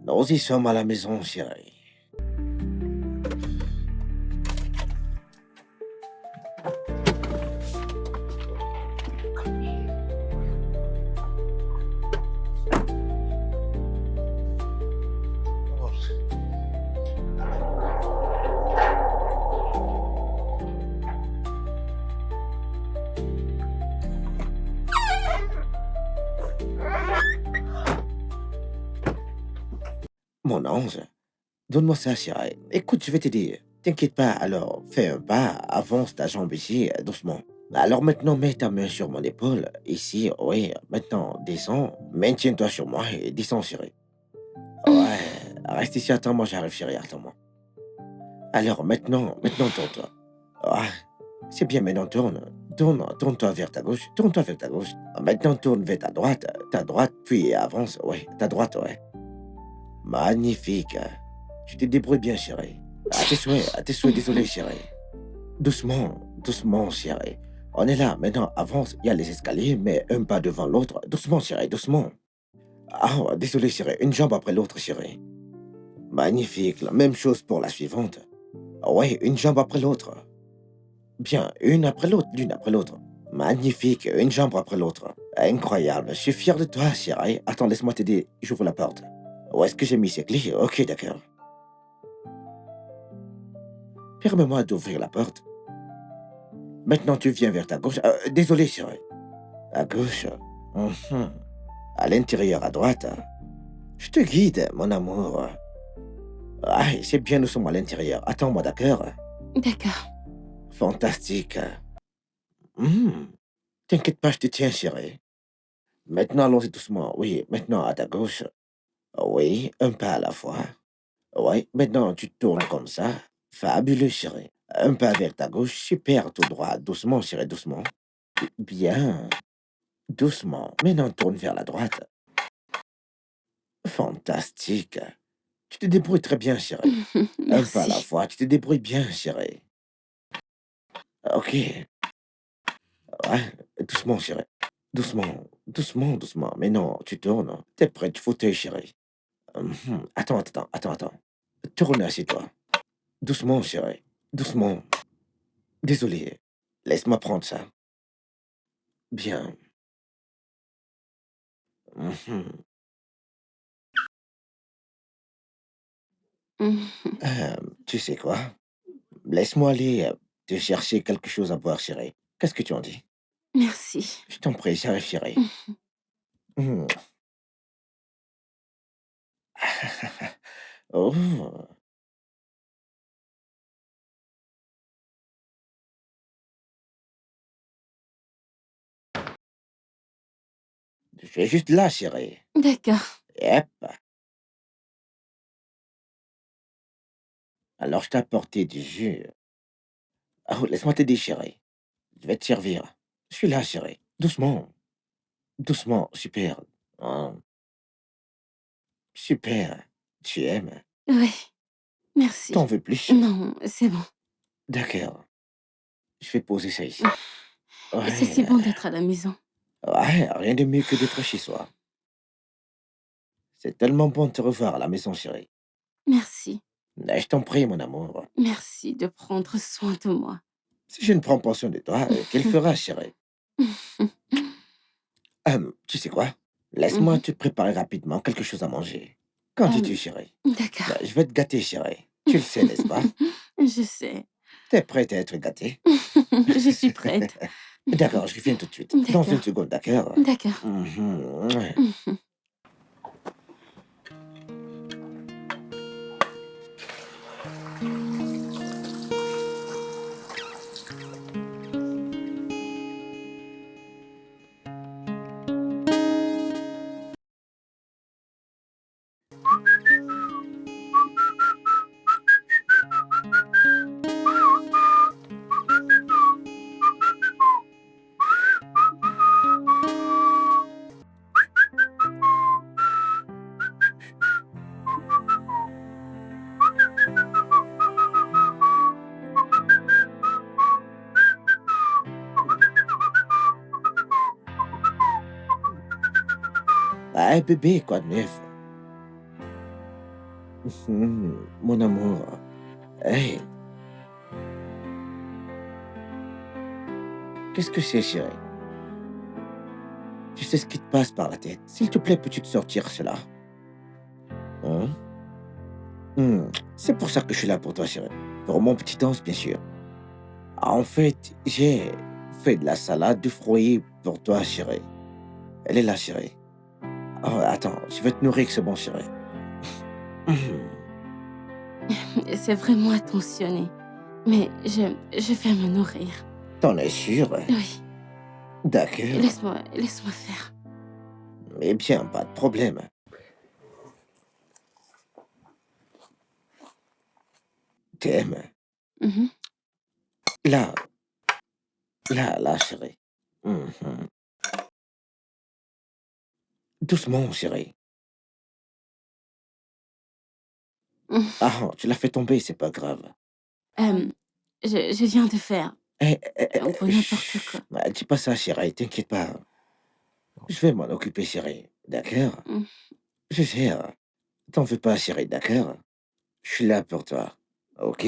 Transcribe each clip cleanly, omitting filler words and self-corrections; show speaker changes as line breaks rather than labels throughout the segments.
Nous y sommes à la maison, chérie. Mon ange, donne-moi ça, chérie. Écoute, je vais t'aider. T'inquiète pas, alors fais un pas, avance ta jambe ici, doucement. Alors maintenant, mets ta main sur mon épaule. Ici, oui. Maintenant, descends. Maintiens-toi sur moi et descends, chérie. Ouais, reste ici, attends-moi, j'arrive, chérie, attends-moi. Alors maintenant, tourne-toi. Ouais, c'est bien, maintenant tourne. Tourne-toi vers ta gauche, tourne-toi vers ta gauche. Maintenant, tourne vers ta droite, puis avance, ouais, ta droite, ouais. Magnifique. Tu te débrouilles bien, chérie. À tes souhaits, désolé, chérie. Doucement, doucement, chérie. On est là, maintenant, avance, il y a les escaliers, mais un pas devant l'autre. Doucement, chérie, doucement. Ah, désolé, chérie, une jambe après l'autre, chérie. Magnifique, la même chose pour la suivante. Ouais, une jambe après l'autre. Bien, une après l'autre, l'une après l'autre. Magnifique, une jambe après l'autre. Incroyable, je suis fier de toi, chérie. Attends, laisse-moi t'aider, j'ouvre la porte. Où est-ce que j'ai mis ces clés? Ok, d'accord. Permets-moi d'ouvrir la porte. Maintenant, tu viens vers ta gauche. Désolé, chérie. À gauche. Mhm. À l'intérieur, à droite. Je te guide, mon amour. Ah, c'est bien, nous sommes à l'intérieur. Attends-moi, d'accord?
D'accord.
Fantastique. Hmm. T'inquiète pas, je te tiens, chérie. Maintenant, allons-y doucement. Oui, maintenant, à ta gauche. Oui, un pas à la fois. Oui, maintenant, tu tournes comme ça. Fabuleux, chérie. Un pas vers ta gauche. Super, tout droit. Doucement, chérie, doucement. Bien. Doucement. Maintenant, tourne vers la droite. Fantastique. Tu te débrouilles très bien, chérie. Un pas à la
Merci.
fois. Tu te débrouilles bien, chérie. Ok. Ouais, doucement, chérie. Doucement, doucement, doucement. Mais non, tu tournes. T'es prêt du fauteuil, chérie. Attends. Tourne, assieds-toi. Doucement, chérie. Doucement. Désolé. Laisse-moi prendre ça. Bien. Mhm. Tu sais quoi? Laisse-moi aller te chercher quelque chose à boire, chérie. Qu'est-ce que tu en dis?
Merci.
Je t'en prie, j'arrive, chérie. Mhm. Oh, je suis juste là, chérie.
D'accord.
Yep. Alors, je t'ai apporté du jus. Oh, laisse-moi t'aider, chérie. Je vais te servir. Je suis là, chérie. Doucement. Doucement. Super. Oh, super. Tu aimes.
Oui, merci.
T'en veux plus?
Non, c'est bon.
D'accord. Je vais poser ça ici.
C'est
Ouais.
si bon d'être à la maison.
Ouais, rien de mieux que d'être chez soi. C'est tellement bon de te revoir à la maison, chérie.
Merci.
Je t'en prie, mon amour.
Merci de prendre soin de moi.
Si je ne prends pas soin de toi, quelle fera, chérie? Tu sais quoi? Laisse-moi
Mhm.
te préparer rapidement quelque chose à manger. Qu'en dis-tu, chérie?
D'accord.
Je vais te gâter, chérie. Tu le sais, n'est-ce pas?
Je sais.
T'es prête à être gâtée?
Je suis prête.
D'accord, je reviens tout de suite. Dans une
D'accord.
seconde, d'accord?
D'accord.
Mhm. Ah, bébé, quoi de neuf? Mon amour. Hey, qu'est-ce que c'est, chérie? Tu sais ce qui te passe par la tête. S'il te plaît, peux-tu te sortir cela? Hein? C'est pour ça que je suis là pour toi, chérie. Pour mon petit ange, bien sûr. En fait, j'ai fait de la salade de fruits pour toi, chérie. Elle est là, chérie. Oh, attends, je vais te nourrir, c'est bon, chérie. Hum,
C'est vraiment attentionné. Mais je vais me nourrir.
T'en es sûr?
Oui,
D'accord.
laisse-moi faire.
Eh bien, pas de problème. T'aimes?
Mhm,
Là, là, chérie. Mhm. Doucement, chérie.
mhm.
Ah, tu l'as fait tomber, c'est pas grave.
Euh, je viens de faire un peu n'importe
Chut.
quoi.
Dis pas ça, chérie, t'inquiète pas. Je vais m'en occuper, chérie. D'accord?
Mm.
Je gère. T'en fais pas, chérie, d'accord? Je suis là pour toi. Ok?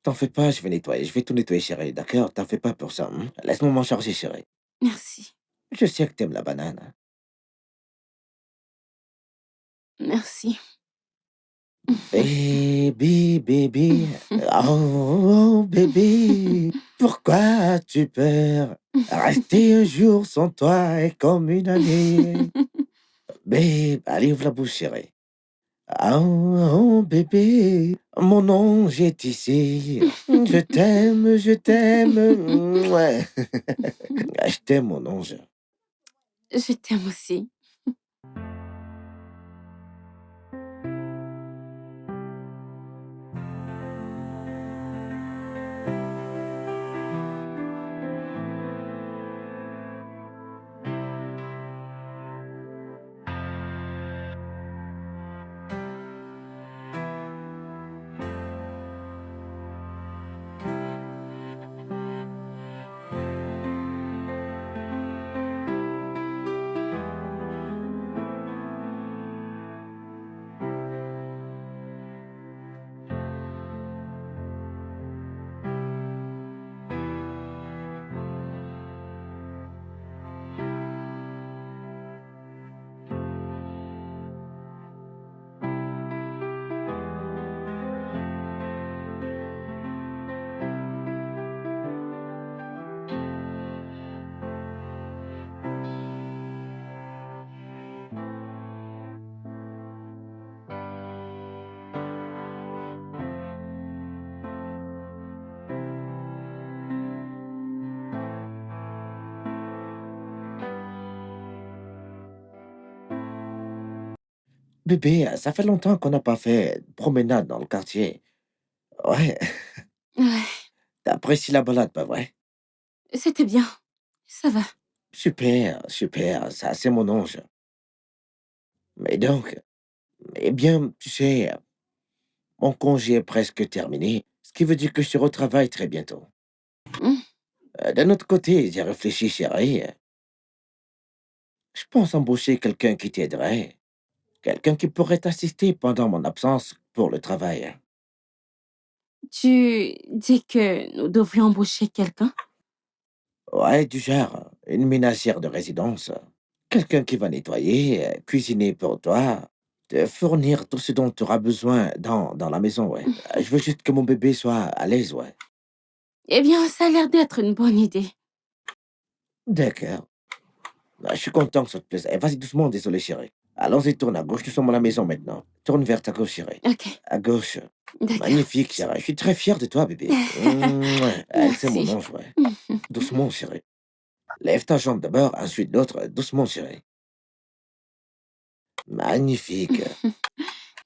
T'en fais pas, je vais nettoyer. Je vais tout nettoyer, chérie, d'accord? T'en fais pas pour ça. Laisse-moi m'en charger, chérie.
Merci,
Je sais que t'aimes la banane.
merci.
Baby, baby. Oh, baby. Pourquoi tu peurs? Rester un jour sans toi est comme une année. Babe, allez, ouvre la bouche, chérie. Oh, bébé, mon ange est ici. Je t'aime. Mouais. Je t'aime, mon ange.
Je t'aime aussi.
Bébé, ça fait longtemps qu'on n'a pas fait de promenade dans le quartier. Ouais,
Ouais,
t'apprécies la balade, pas vrai?
c'était bien. Ça va.
Super, super, ça c'est mon ange. Mais donc, eh bien, tu sais, mon congé est presque terminé, ce qui veut dire que je retravaille très bientôt.
Mm.
D'un autre côté, j'ai réfléchi, chérie. Je pense embaucher quelqu'un qui t'aiderait. Quelqu'un qui pourrait t'assister pendant mon absence pour le travail.
Tu dis que nous devrions embaucher quelqu'un?
Ouais, du genre, une ménagère de résidence. Quelqu'un qui va nettoyer, cuisiner pour toi, te fournir tout ce dont tu auras besoin dans la maison, ouais. Je veux juste que mon bébé soit à l'aise, ouais.
Eh bien, ça a l'air d'être une bonne idée.
D'accord. Je suis content que ça te plaise. Eh, vas-y doucement, désolé, chérie. Allons-y, tourne à gauche, nous sommes à la maison maintenant. Tourne vers ta gauche, chérie.
Ok,
À gauche.
d'accord.
Magnifique, chérie. Je suis très fier de toi, bébé. Elle, c'est mon
Merci.
ange, ouais. Doucement, chérie. Lève ta jambe d'abord, ensuite l'autre, doucement, chérie. Magnifique.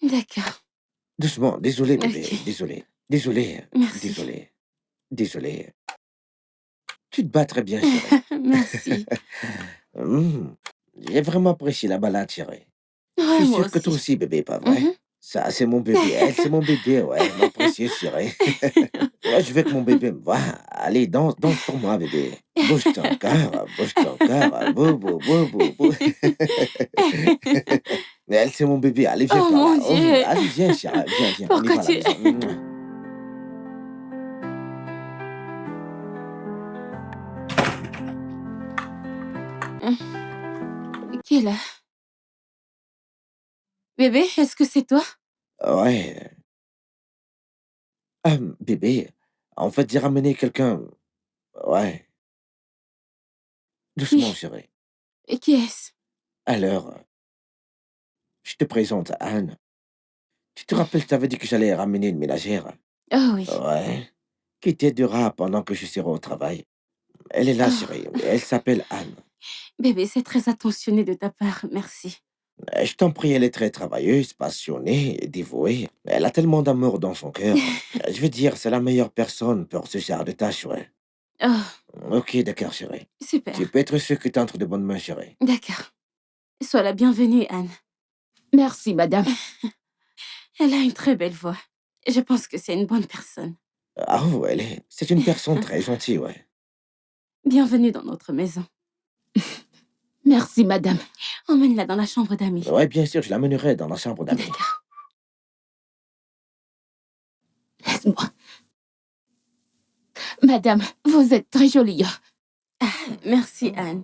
D'accord.
Doucement, désolé,
Ok,
bébé, désolé. Désolé,
merci.
désolé, désolé. Tu te bats très bien, chérie.
Merci.
Hum, J'ai vraiment apprécié la balade, chérie. Je
Ouais,
suis
moi
sûr que toi
aussi.
aussi, bébé, pas vrai?
Mhm.
Ça, c'est mon bébé. Elle, c'est mon bébé, ouais, ma précieuse chérie. Ouais, je veux que mon bébé me voie. Allez, danse, danse pour moi, bébé. Bouge ton corps, bou, bou, bou, bou. Elle, c'est mon bébé. Allez, viens
Oh
par
mon
là. Oh,
Dieu!
allez, viens, chérie. Viens, viens. On y
Pourquoi
va à la
tu...
maison.
Qui est là? Bébé, est-ce que c'est toi?
Ouais. Bébé, en fait, j'ai ramené quelqu'un. Ouais. Doucement,
Qui?
chérie.
Et qui est-ce?
Alors, je te présente Anne. Tu te rappelles, je t'avais dit que j'allais ramener une ménagère?
Oh oui.
Ouais. Qui t'aidera pendant que je serai au travail. Elle est là,
Oh,
chérie. Elle s'appelle Anne.
bébé, c'est très attentionné de ta part, merci.
Je t'en prie, elle est très travailleuse, passionnée, dévouée. Elle a tellement d'amour dans son cœur. Je veux dire, c'est la meilleure personne pour ce genre de tâche, ouais.
Oh,
Ok, d'accord, chérie.
super.
Tu peux être sûr que t'es entre de bonnes mains, chérie.
D'accord. Sois la bienvenue, Anne.
Merci, madame.
Elle a une très belle voix. Je pense que c'est une bonne personne.
Ah, ouais, c'est une personne très gentille, ouais.
Bienvenue dans notre maison.
Merci, madame.
Emmène-la dans la chambre d'amis.
Ouais, bien sûr, je l'amènerai dans la chambre d'amis.
D'accord.
Laisse-moi. Madame, vous êtes très jolie.
Merci, Anne.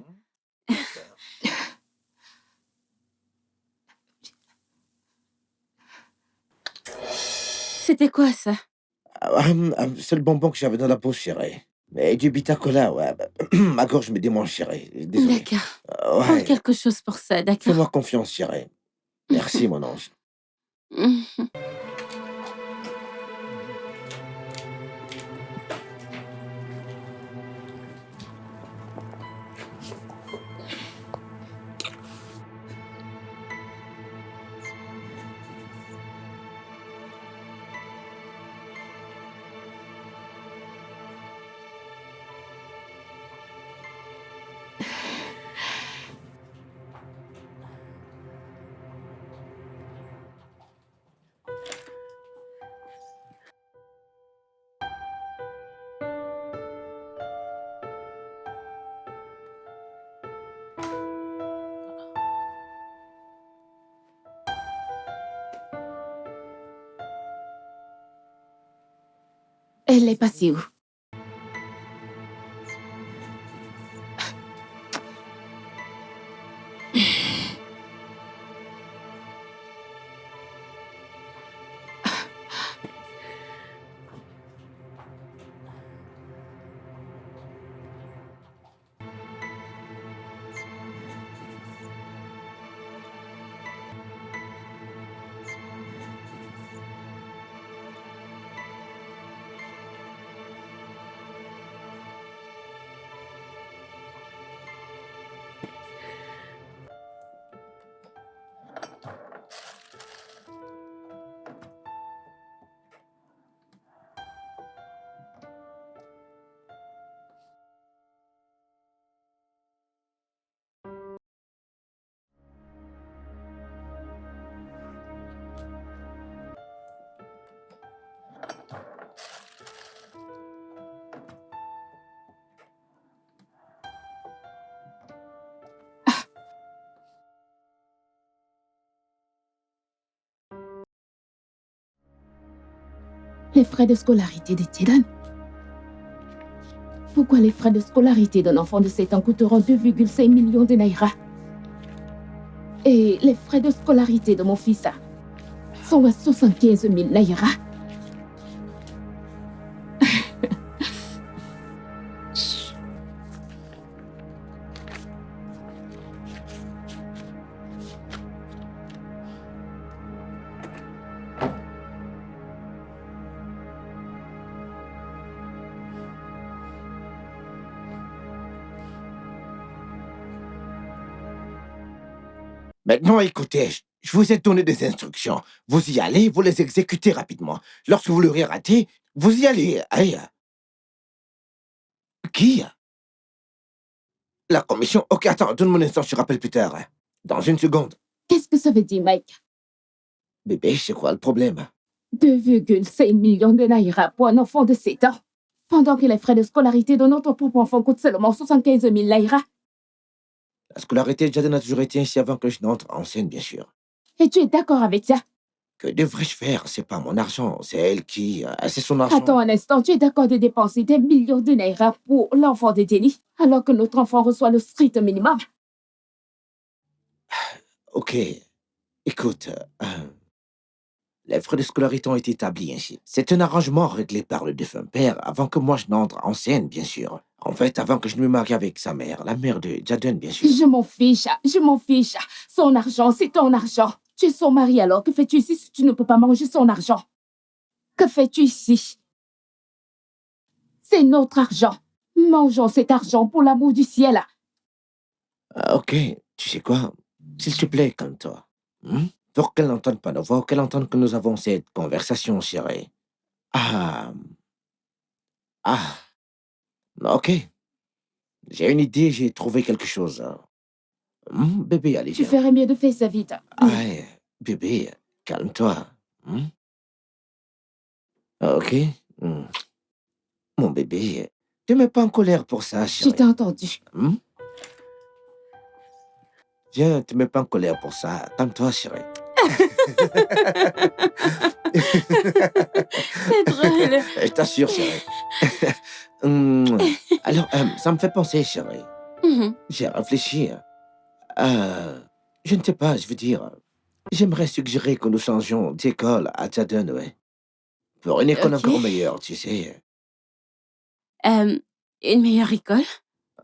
C'était quoi ça?
C'est le bonbon que j'avais dans la bouche, chérie. Mais du Bitacola, ouais. Ma gorge me démange, chérie. Désolé.
D'accord. Prends
Ouais.
quelque chose pour ça, d'accord?
Fais-moi confiance, chérie. Merci, mon ange.
Elle est passée où? Les frais de scolarité de Dylan? Pourquoi les frais de scolarité d'un enfant de 7 ans coûteront 2,5 millions de naira? Et les frais de scolarité de mon fils sont à 75 000 naira?
Maintenant, écoutez, je vous ai donné des instructions. Vous y allez, vous les exécutez rapidement. Lorsque vous l'aurez raté, vous y allez. Aïe. Qui? La commission? Ok, attends, donne-moi un instant, je te rappelle plus tard. Dans une seconde.
Qu'est-ce que ça veut dire, Mike?
Bébé, c'est quoi le problème?
2,5 millions de naira pour un enfant de 7 ans, pendant que les frais de scolarité de notre propre enfant coûtent seulement 75 000 naira.
La scolarité de Jaden a toujours été ainsi avant que je n'entre en scène, bien sûr.
Et tu es d'accord avec ça?
Que devrais-je faire? C'est pas mon argent, c'est elle qui... c'est son
Attends
argent.
un instant, tu es d'accord de dépenser des millions de naira pour l'enfant de Jenny, alors que notre enfant reçoit le strict minimum?
Ok, écoute, les frais de scolarité ont été établis ainsi. C'est un arrangement réglé par le défunt père avant que moi je n'entre en scène, bien sûr. En fait, avant que je ne me marie avec sa mère, la mère de Jaden, bien sûr.
Je m'en fiche, je m'en fiche. Son argent, c'est ton argent. Tu es son mari alors, que fais-tu ici si tu ne peux pas manger son argent? Que fais-tu ici? C'est notre argent. Mangeons cet argent pour l'amour du ciel.
Ok, tu sais quoi? S'il te plaît, calme-toi. Pour qu'elle n'entende pas nos voix, qu'elle entende que nous avons cette conversation, chérie. Ah, ah, ok. J'ai une idée, j'ai trouvé quelque chose. Bébé, allez,
Tu
viens.
ferais mieux de faire ça vite.
Ah, bébé, calme-toi. Ok. Hmm. Mon bébé, te mets pas en colère pour ça,
Je t'ai
chérie.
entendu.
Viens, te mets pas en colère pour ça. Calme-toi, chérie.
C'est drôle.
Je t'assure, chérie. Alors, ça me fait penser, chérie.
Mhm.
J'ai réfléchi. Je ne sais pas, je veux dire, j'aimerais suggérer que nous changions d'école à Jaden, ouais. Pour une école
Ok.
encore meilleure, tu sais.
Une meilleure école?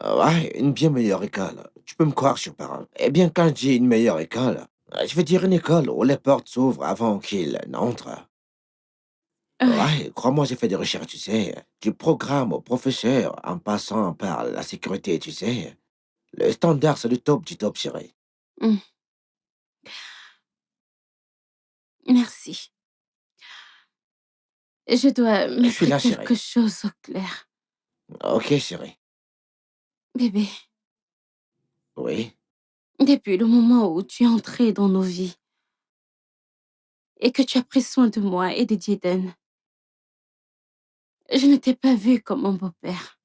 Ouais, une bien meilleure école. Tu peux me croire sur parole. Eh bien, quand je dis une meilleure école, je veux dire une école où les portes s'ouvrent avant qu'il n'entre.
Ouais.
Ouais, crois-moi, j'ai fait des recherches, tu sais. Du programme au professeur, en passant par la sécurité, tu sais. Le standard, c'est le top du top, chérie.
Mm. Merci. Je dois
Je suis
mettre
là,
quelque
chérie.
chose au clair.
Ok, chérie.
Bébé,
Oui.
depuis le moment où tu es entré dans nos vies et que tu as pris soin de moi et de Jaden, je ne t'ai pas vu comme mon beau-père,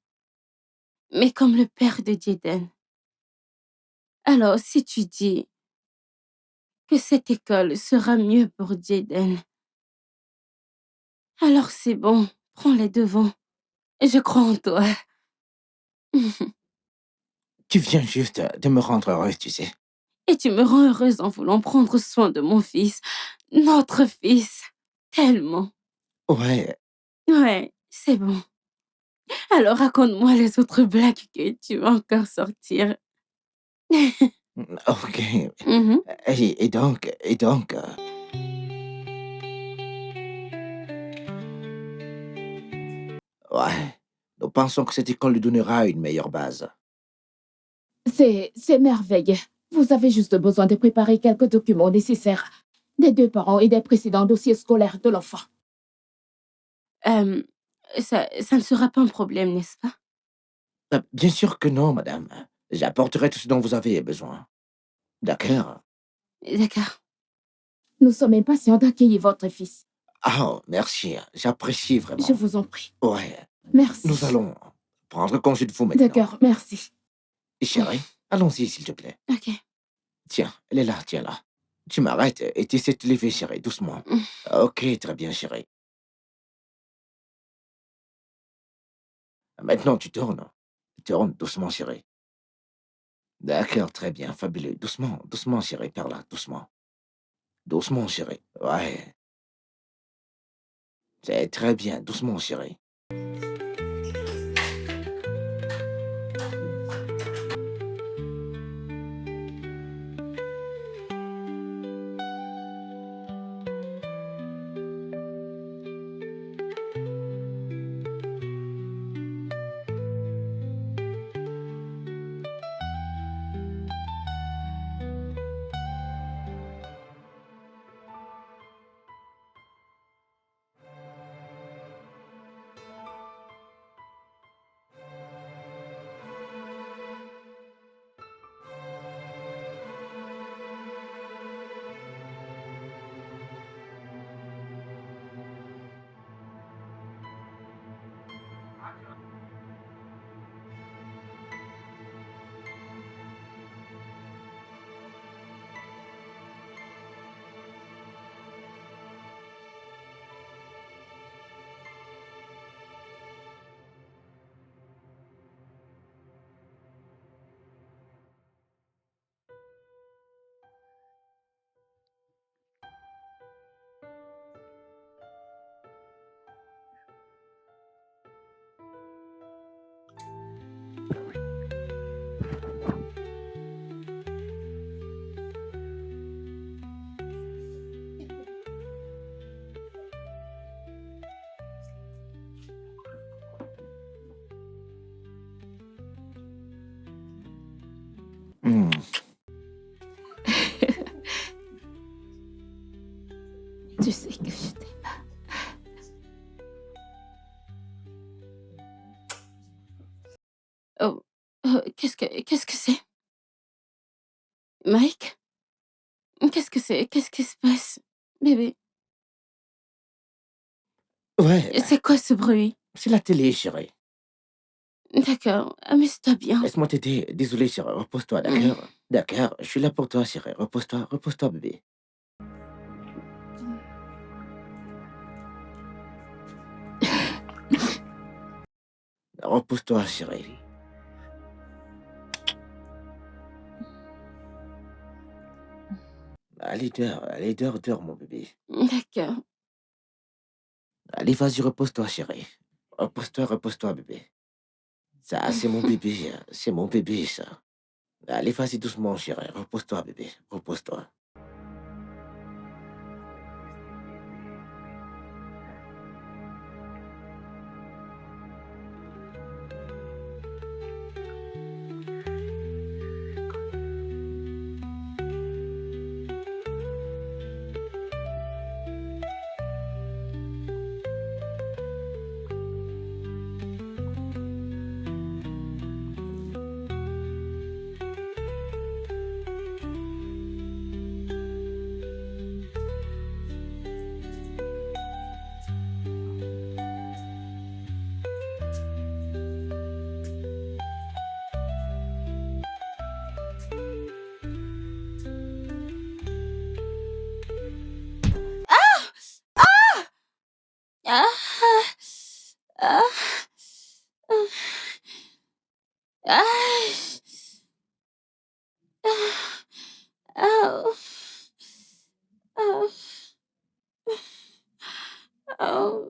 mais comme le père de Jaden. Alors, si tu dis que cette école sera mieux pour Jaden, alors c'est bon, prends les devants. Je crois en toi.
Tu viens juste de me rendre heureuse, tu sais.
Et tu me rends heureuse en voulant prendre soin de mon fils, notre fils. Tellement.
Ouais,
Ouais, c'est bon. Alors raconte-moi les autres blagues que tu vas encore sortir.
ok.
Mhm.
Et donc, ouais, nous pensons que cette école lui donnera une meilleure base.
C'est merveilleux. Vous avez juste besoin de préparer quelques documents nécessaires des deux parents et des précédents dossiers scolaires de l'enfant.
Euh, ça ne sera pas un problème, n'est-ce pas?
Bien sûr que non, madame. J'apporterai tout ce dont vous avez besoin. D'accord?
D'accord.
Nous sommes impatients d'accueillir votre fils.
Ah, merci. J'apprécie
Je
vraiment.
vous en prie.
Ouais, nous
Merci.
allons prendre congé de vous maintenant.
D'accord, merci.
Chérie, allons-y, s'il te plaît.
Ok.
Tiens, elle est là, tiens-là. Tu m'arrêtes et tu essaies de te lever, chérie, doucement. Ok, très bien, chérie. Maintenant, tu tournes. Tourne doucement, chérie. D'accord, très bien, fabuleux. Doucement, doucement, chérie, par là, doucement. Doucement, chérie. Ouais, c'est très bien, doucement, chérie.
Tu sais que je t'aime.
Oh, qu'est-ce que c'est? Mike? Qu'est-ce que c'est? Qu'est-ce qui se passe? Bébé,
Ouais,
c'est quoi ce bruit?
c'est la télé, chérie.
D'accord, amuse-toi bien.
Laisse-moi t'aider. Désolé, chérie. Repose-toi,
Mmh.
d'accord? D'accord, je suis là pour toi, chérie. Repose-toi, repose-toi, bébé. Repose-toi, chérie. Allez, dors, dors, mon bébé.
D'accord.
Allez, vas-y, repose-toi, chérie. Repose-toi, repose-toi, bébé. Ça, c'est mon bébé, hein. C'est mon bébé, ça. Allez, vas-y doucement, chérie. Repose-toi, bébé. Repose-toi.
Ah! Ah! Ah! Ah! Ah! Ah!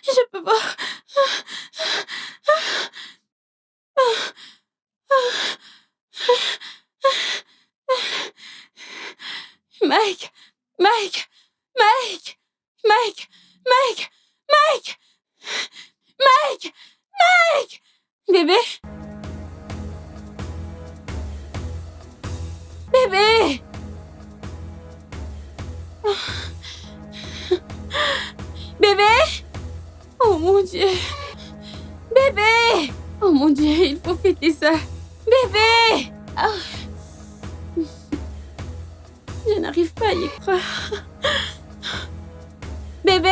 Je peux pas. Mike! Mike! Mike! Mike! Mike! Mike! Mike! Mike! Bébé! Bébé! Bébé! Oh mon Dieu! Bébé! Oh mon Dieu, il faut fêter ça! Bébé! Ah, je n'arrive pas à y croire. Bébé!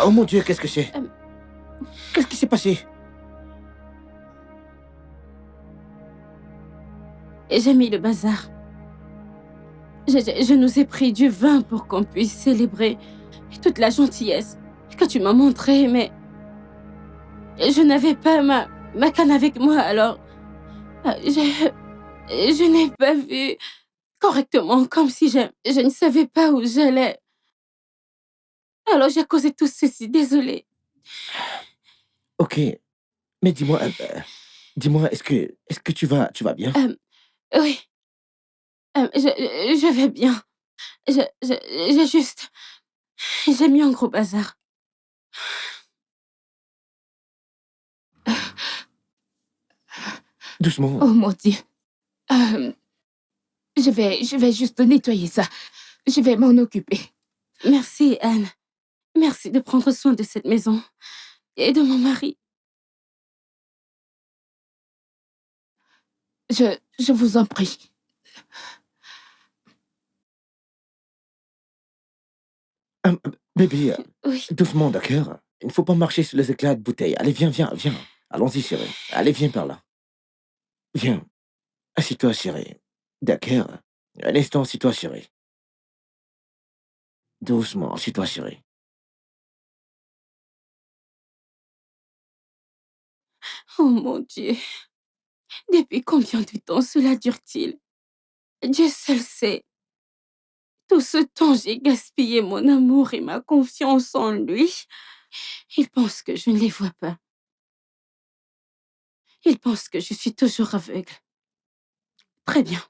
Oh mon Dieu, qu'est-ce que c'est?
Euh,
Qu'est-ce qui s'est passé?
J'ai mis le bazar. Je nous ai pris du vin pour qu'on puisse célébrer toute la gentillesse que tu m'as montrée, mais je n'avais pas ma canne avec moi, alors je n'ai pas vu correctement, comme si je ne savais pas où j'allais. Alors j'ai causé tout ceci, désolée.
Ok, mais dis-moi, dis-moi, est-ce que tu vas bien?
Oui, je vais bien. J'ai juste... J'ai mis un gros bazar.
Doucement.
Oh mon Dieu. Je vais juste nettoyer ça. Je vais m'en occuper.
Merci, Anne. Merci de prendre soin de cette maison et de mon mari.
Je vous en prie.
Bébé,
Oui.
doucement, d'accord? Il ne faut pas marcher sur les éclats de bouteille. Allez, viens, viens, viens. Allons-y, chérie. Allez, viens par là. Viens. Assis-toi, chérie. D'accord? Un instant, assis-toi, chérie. Doucement, assis-toi, chérie.
Oh mon Dieu. Depuis combien de temps cela dure-t-il? Dieu seul sait. Tout ce temps, j'ai gaspillé mon amour et ma confiance en lui. Il pense que je ne les vois pas. Il pense que je suis toujours aveugle. Très bien.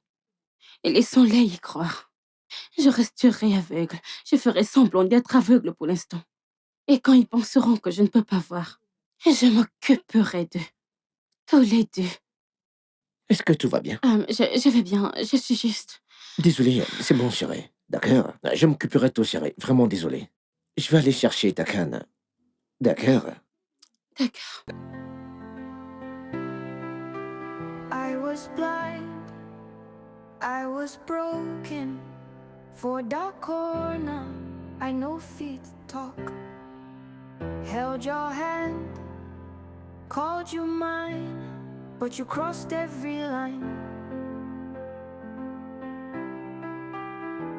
Et laissons-les y croire. Je resterai aveugle. Je ferai semblant d'être aveugle pour l'instant. Et quand ils penseront que je ne peux pas voir, je m'occuperai d'eux. Tous les deux.
Est-ce que tout va bien?
Je vais bien. Je suis juste...
Désolé, c'est bon, chérie. D'accord? Je m'occuperai de toi, chérie. Vraiment désolé. Je vais aller chercher ta canne. D'accord?
D'accord.
I was blind, I was broken. For a dark corner, I know feet talk. Held your hand, called you mine, but you crossed every line.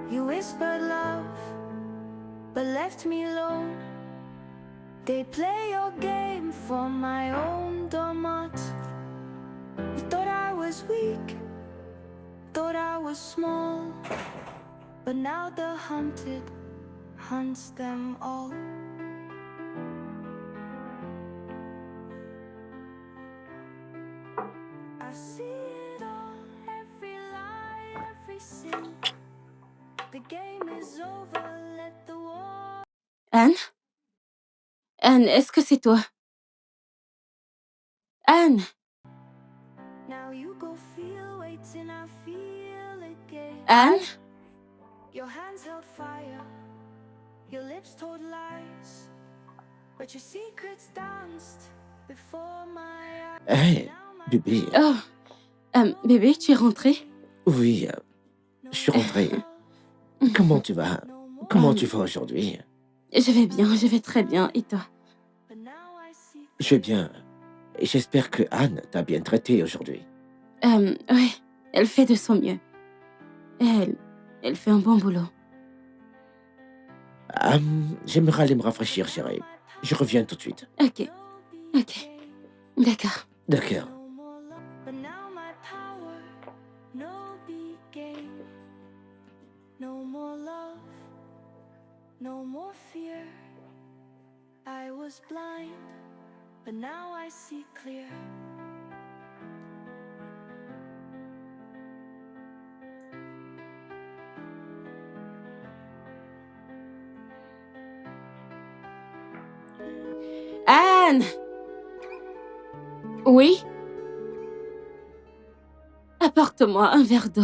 You whispered love, but left me alone. They play your game for my own doormat. You thought I was weak, thought I was small, but now the hunted hunts them all. I see it all, every lie, every sin. The game is over, let the war.
Anne? Anne, est-ce que c'est toi? Anne?
Now you go feel, waiting, I feel again.
Anne?
Your hands held fire, your lips told lies, but your secrets danced before my eyes.
Hé, bébé.
Oh. Bébé, tu es rentré?
Oui, je suis rentré. Comment tu vas? Comment tu vas aujourd'hui?
Je vais bien, je vais très bien. Et toi?
But now I see.
Je vais bien. Et j'espère que Anne t'a bien traité aujourd'hui.
Oui, elle fait de son mieux. Elle fait un bon boulot.
J'aimerais aller me rafraîchir, chérie. Je reviens tout de suite.
Ok, ok. D'accord.
D'accord.
No more love, but now my power, no big game. No more love, no more fear. I was blind, but now I see clear.
Anne!
Oui?
Apporte-moi un verre d'eau.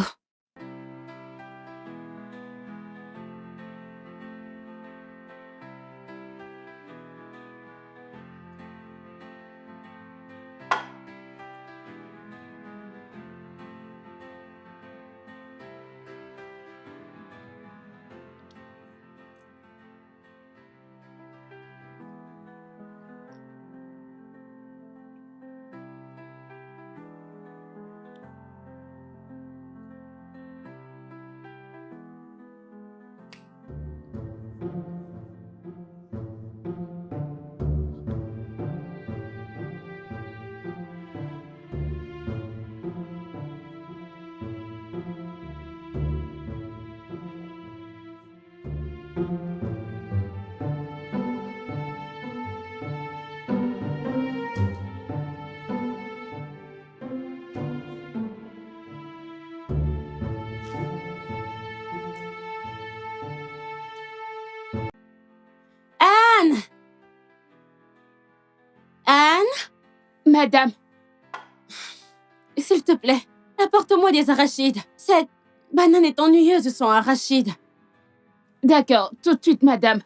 Madame,
S'il te plaît, apporte-moi des arachides. Cette banane est ennuyeuse sans arachides.
d'accord, tout de suite, madame.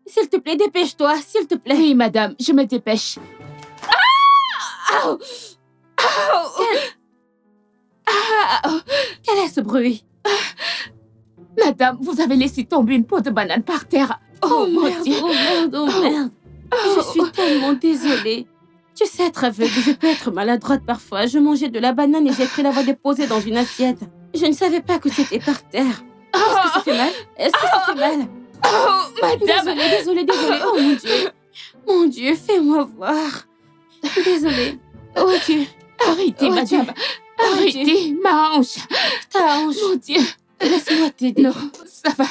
S'il te plaît, dépêche-toi, s'il te plaît.
Oui, madame, je me dépêche.
Quel est ce bruit?
Madame, vous avez laissé tomber une peau de banane par terre. Oh, mon
merde,
Dieu.
oh merde, oh merde. Je suis tellement désolée. Tu sais être aveugle, je peux être maladroite parfois. Je mangeais de la banane et j'ai pris l'avoir déposée dans une assiette. Je ne savais pas que c'était par terre. Est-ce que ça fait mal? Est-ce que ça fait mal?
Oh, madame.
Désolée. Oh mon Dieu. Mon Dieu, fais-moi voir. Désolée. Oh Dieu.
Arrêtez,
Oh,
madame.
Dieu.
Arrêtez, ma hanche.
Ta hanche.
Mon Dieu.
Laisse-moi t'aider.
Non, ça va.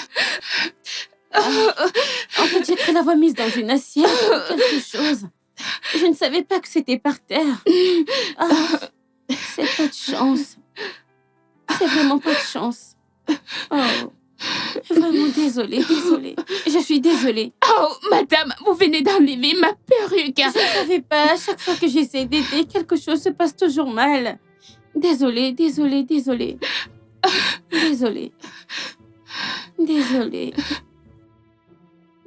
En fait, j'ai pris l'avoir mise dans une assiette ou quelque chose. Je ne savais pas que c'était par terre. Ah, c'est pas de chance. C'est vraiment pas de chance. Oh, vraiment désolée. Je suis désolée.
Oh, madame, vous venez d'enlever ma perruque.
Je ne savais pas. À chaque fois que j'essaie d'aider, quelque chose se passe toujours mal.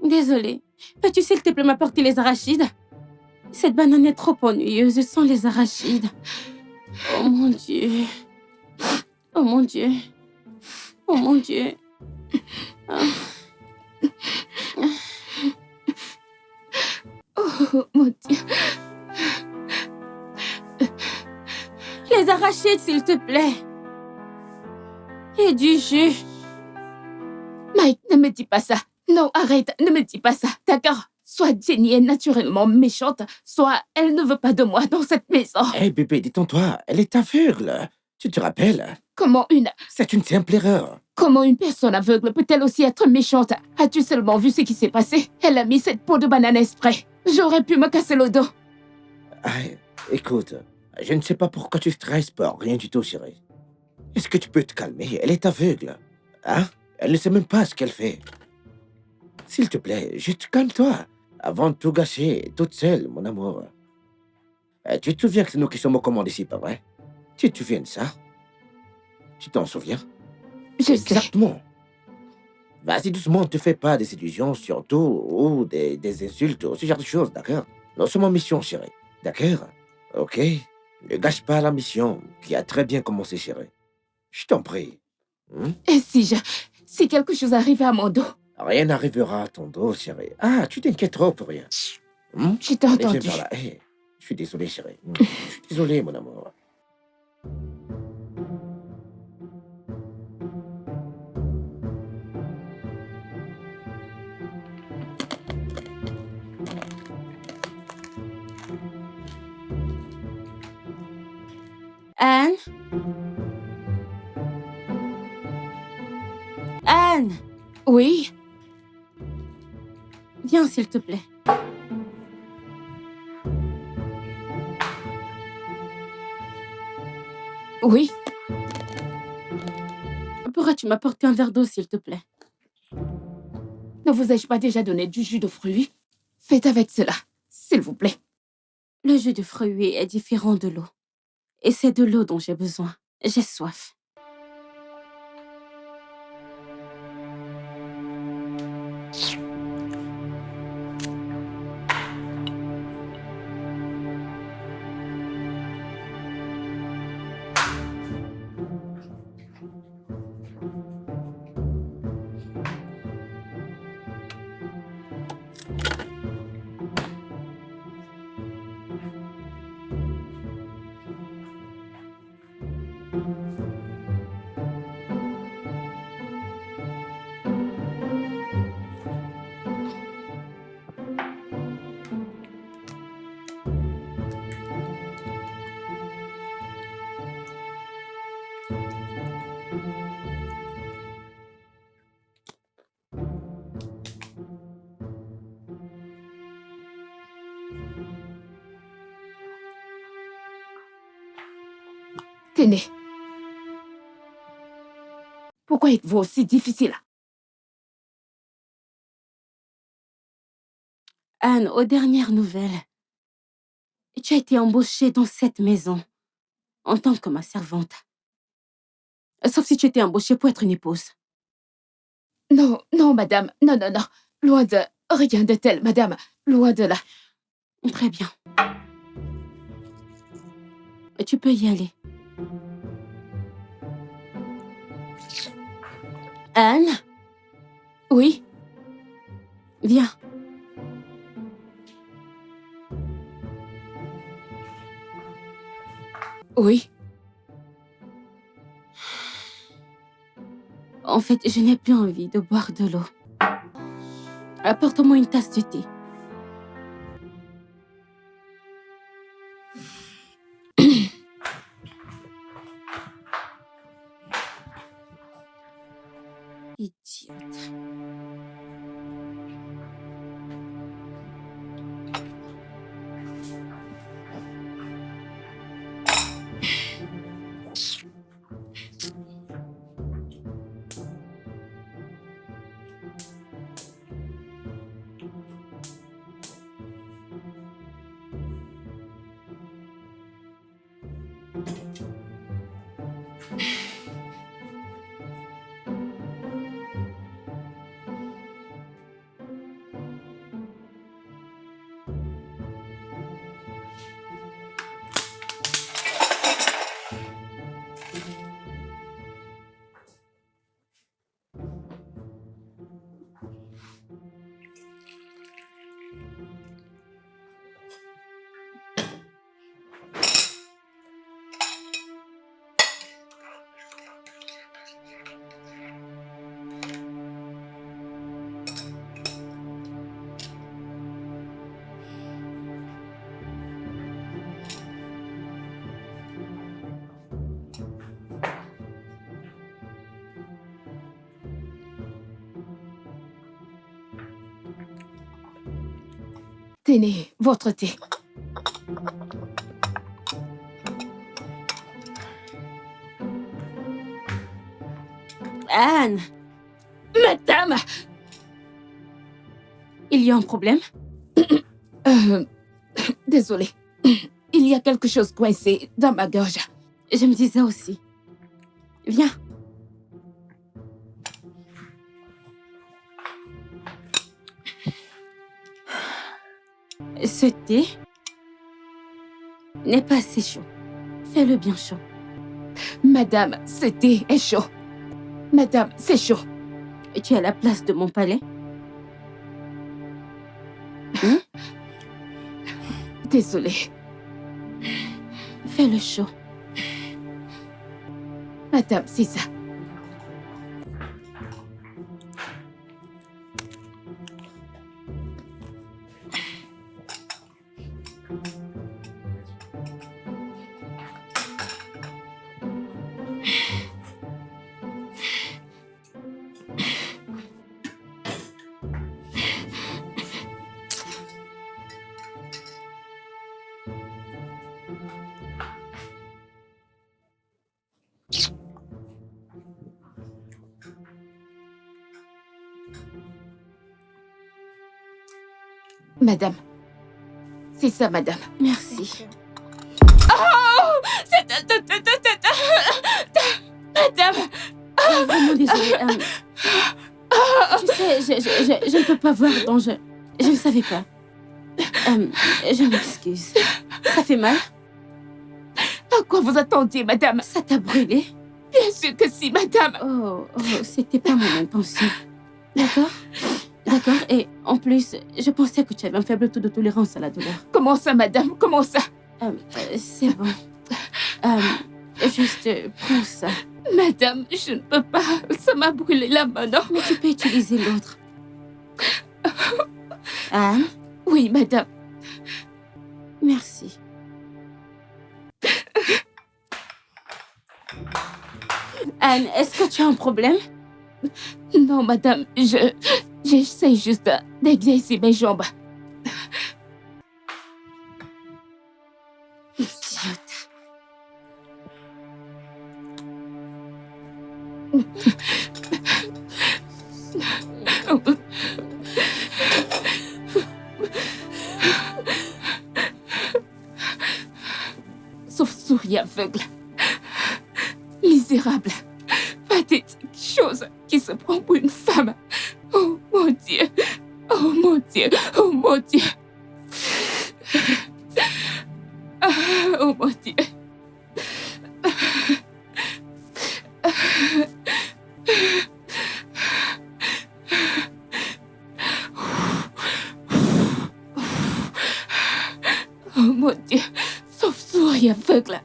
Désolée. Peux-tu s'il te plaît m'apporter les arachides? Cette banane est trop ennuyeuse sans les arachides. Oh mon Dieu. Oh mon Dieu. Oh mon Dieu. Ah.
Oh, mon Dieu.
Les arachides, s'il te plaît. Et du jus.
Mike, ne me dis pas ça. Non, arrête, ne me dis pas ça, d'accord? Soit Jenny est naturellement méchante, soit elle ne veut pas de moi dans cette maison.
Hé, bébé, détends-toi. Elle est aveugle. Tu te rappelles?
Comment
C'est une simple erreur.
une personne aveugle peut-elle aussi être méchante? As-tu seulement vu ce qui s'est passé? Elle a mis cette peau de banane exprès. J'aurais pu me casser le dos.
Ah, écoute, je ne sais pas pourquoi tu stresses pour rien du tout, chérie. Est-ce que tu peux te calmer? Elle est aveugle. Hein? Elle ne sait même pas ce qu'elle fait. S'il te plaît, juste calme-toi. Avant de tout gâcher, toute seule, mon amour. Tu te souviens que c'est nous qui sommes aux commandes ici, pas vrai? Tu te souviens de ça? Tu t'en souviens?
Je sais.
Exactement. Vas-y doucement, ne te fais pas des illusions, surtout, ou des insultes, ou ce genre de choses, d'accord? Nous sommes en mission, chérie. D'accord? Ok? Ne gâche pas la mission, qui a très bien commencé, chérie. Je t'en prie.
Et si quelque chose arrive à mon dos?
Rien n'arrivera à ton dos, chérie. Ah, tu t'inquiètes trop pour rien.
Je t'ai
Allez, viens
entendu.
par là. Hé, je suis désolé, chérie. Je suis désolé, mon amour.
Anne? Anne?
Oui?
Viens, s'il te plaît.
Oui?
Pourrais-tu m'apporter un verre d'eau, s'il te plaît?
Ne vous ai-je pas déjà donné du jus de fruits? Faites avec cela, s'il vous plaît.
Le jus de fruits est différent de l'eau. Et c'est de l'eau dont j'ai besoin. J'ai soif.
Tenez. Pourquoi êtes-vous aussi difficile?
Anne, aux dernières nouvelles, tu as été embauchée dans cette maison en tant que ma servante. Sauf si tu étais embauchée pour être une épouse.
Non, non, madame. Non, non, non. Loin de... Rien de tel, madame. Loin de là.
Très bien. Tu peux y aller. Anne,
Oui?
viens.
Oui?
En fait, je n'ai plus envie de boire de l'eau. Apporte-moi une tasse de thé. Idiote.
Tenez, votre thé.
Anne,
Madame!
il y a un problème?
Désolée. Il y a quelque chose coincé dans ma gorge.
Je me disais aussi. Viens. Ce thé n'est pas assez chaud. Fais-le bien chaud.
Madame, ce thé est chaud. Madame, c'est chaud.
Tu es à la place de mon palais?
Désolée.
Fais-le chaud.
Madame, c'est ça. Madame. C'est ça, madame.
Merci.
Oh! Madame!
Vraiment désolée, Anne. Tu sais, je ne peux pas voir, donc je ne savais pas. Je m'excuse. Ça fait mal?
À quoi vous attendiez, madame?
Ça t'a brûlé?
Bien sûr que si, madame.
Oh, c'était pas mon intention. D'accord? D'accord. Et en plus, je pensais que tu avais un faible taux de tolérance à la douleur.
Comment ça, madame? Comment ça?
C'est bon. Juste, prends ça.
Madame, je ne peux pas. Ça m'a brûlé la main, non?
Mais tu peux utiliser l'autre. Anne?
Oui, madame.
Merci. Anne, est-ce que tu as un problème?
Non, madame, j'essaie juste d'exercer mes jambes.
Idiote.
Chauve-souris aveugle. Misérable. Pathétique. Chose qui se prend pour une femme. Oh mon Dieu. Oh mon Dieu. Oh mon Dieu. Oh mon Dieu. Oh mon Dieu. Chauve-souris aveugle.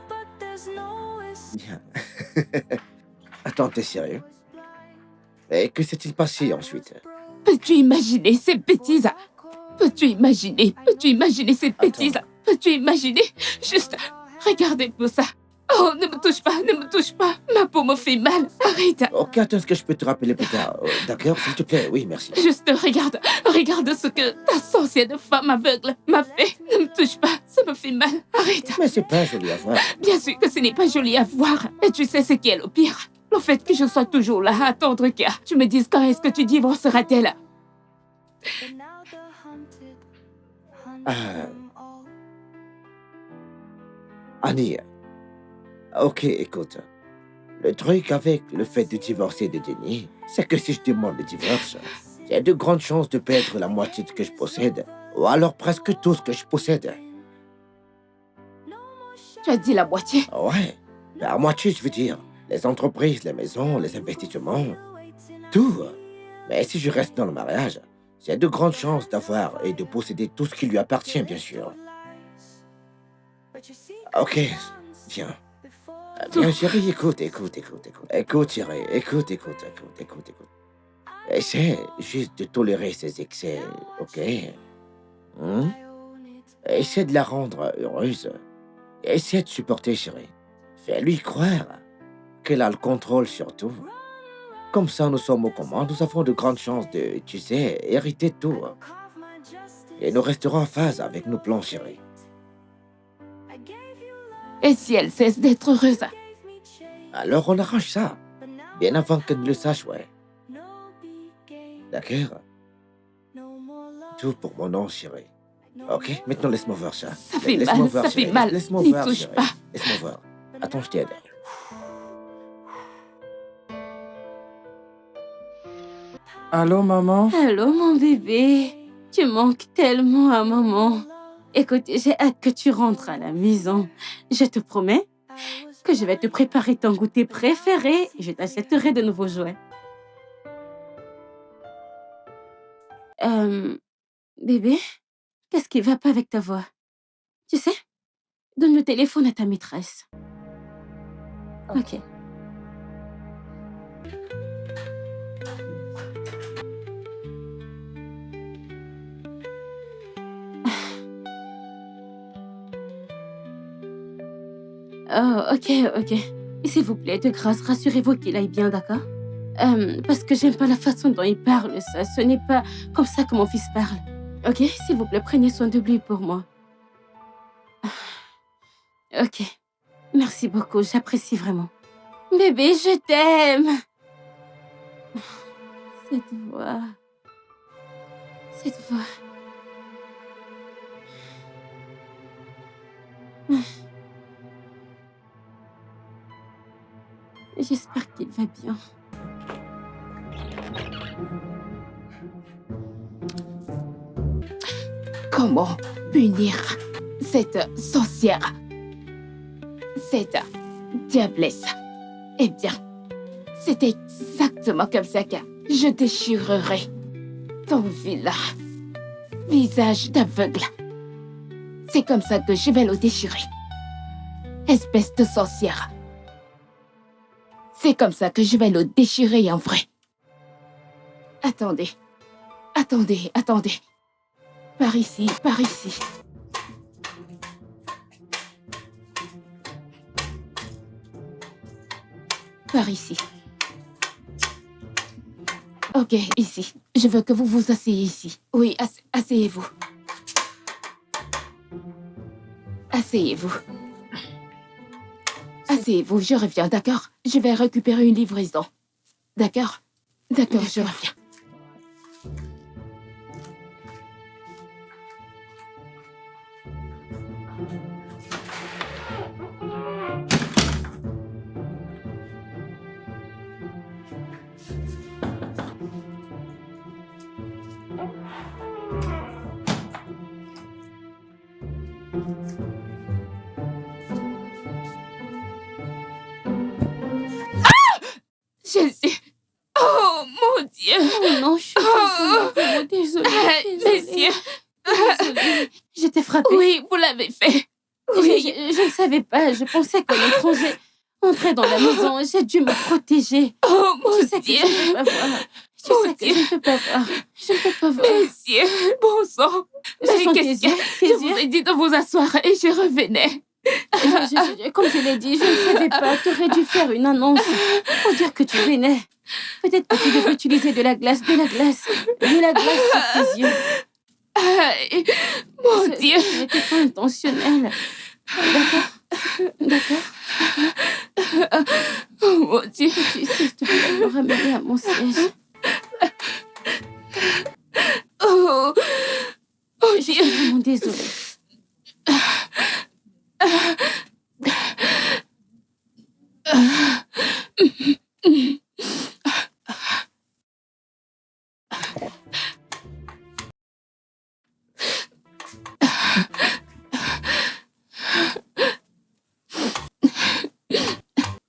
But there's no
Bien. Attends, t'es sérieux? Et que s'est-il passé ensuite?
Peux-tu imaginer ces bêtises? Peux-tu imaginer? Peux-tu imaginer ces bêtises? Peux-tu imaginer? Juste, regardez pour ça. Oh, ne me touche pas, ne me touche pas. Ma peau me fait mal. Arrête.
Ok, attends, est-ce que je peux te rappeler plus tard? D'accord, s'il te plaît, oui, merci.
Juste regarde, regarde ce que ta sorcière de femme aveugle m'a fait. Ne me touche pas, ça me fait mal. Arrête.
Mais c'est pas joli à voir.
Bien sûr que ce n'est pas joli à voir. Et tu sais ce qui est le pire? Le fait que je sois toujours là à attendre que tu me dises quand est-ce que tu divorceras-t-elle.
But now the hunted hunt
Ah.
them all.
Annie, ok, écoute. Le truc avec le fait de divorcer de Denis, c'est que si je demande le divorce, j'ai de grandes chances de perdre la moitié de ce que je possède, ou alors presque tout ce que je possède.
Tu as dit la moitié.
Ouais, la moitié, je veux dire. Les entreprises, les maisons, les investissements, tout. Mais si je reste dans le mariage, j'ai de grandes chances d'avoir et de posséder tout ce qui lui appartient, bien sûr. Ok, viens. Viens, chérie, écoute. Écoute, chérie, écoute. Essaie juste de tolérer ses excès, ok? Hmm? Essaie de la rendre heureuse. Essaie de supporter, chérie. Fais-lui croire qu'elle a le contrôle sur tout. Comme ça, nous sommes au commande, nous avons de grandes chances de, tu sais, hériter de tout. Et nous resterons en phase avec nos plans, chérie.
Et si elle cesse d'être heureuse?
Alors on arrange ça. Bien avant qu'elle ne le sache, ouais. D'accord? Tout pour mon nom, chérie. Ok, maintenant laisse-moi voir ça.
Ça fait
Laisse-moi
mal,
voir,
ça fait
chérie.
mal.
Laisse-moi
N'y
voir,
touche
chérie.
pas.
Laisse-moi voir. Attends, je t'aide.
Allô, maman?
Allô, mon bébé. Tu manques tellement à maman. Écoute, j'ai hâte que tu rentres à la maison. Je te promets que je vais te préparer ton goûter préféré et je t'achèterai de nouveaux jouets. Bébé, qu'est-ce qui va pas avec ta voix? Tu sais, donne le téléphone à ta maîtresse. Ok. Oh, ok. Et s'il vous plaît, de grâce, rassurez-vous qu'il aille bien, d'accord? Parce que j'aime pas la façon dont il parle, ça. Ce n'est pas comme ça que mon fils parle. Ok? S'il vous plaît, prenez soin de lui pour moi. Ok. Merci beaucoup, j'apprécie vraiment. Bébé, je t'aime. Cette voix. J'espère qu'il va bien.
Comment punir cette sorcière? Cette diablesse? Eh bien, c'est exactement comme ça que je déchirerai ton vilain visage d'aveugle. C'est comme ça que je vais le déchirer. Espèce de sorcière. C'est comme ça que je vais le déchirer en vrai. Attendez. Par ici. Par ici. Ok, ici. Je veux que vous vous asseyez ici. Oui, asseyez-vous. Asseyez-vous, je reviens, d'accord? Je vais récupérer une livraison. D'accord, je reviens. Jésus! Oh, mon Dieu!
Oh non, je suis vraiment désolée.
Messieurs!
Désolée. Je t'ai frappé.
Oui, vous l'avez fait. Oui.
Je ne savais pas. Je pensais qu'un étranger entrait dans la maison. J'ai dû me protéger.
Oh, mon
Je sais que
Dieu!
je ne peux pas voir. Je
Mon
sais que
Dieu.
je ne peux pas voir. Je ne peux pas voir.
Messieurs, bon sang!
Ce sont tes
Qu'est-ce
yeux.
que...
Tes
Je
yeux.
vous ai dit de vous asseoir et je revenais.
Comme je l'ai dit, je ne savais pas. Tu aurais dû faire une annonce pour dire que tu venais. Peut-être que tu devais utiliser de la glace. De la glace sur tes yeux.
Aïe, mon
Ce
Dieu!
n'était pas intentionnel. D'accord.
Oh, mon Dieu!
Tu sais, s'il te plaît, me ramener à mon siège.
Oh, oh
Je
Dieu!
suis vraiment désolée.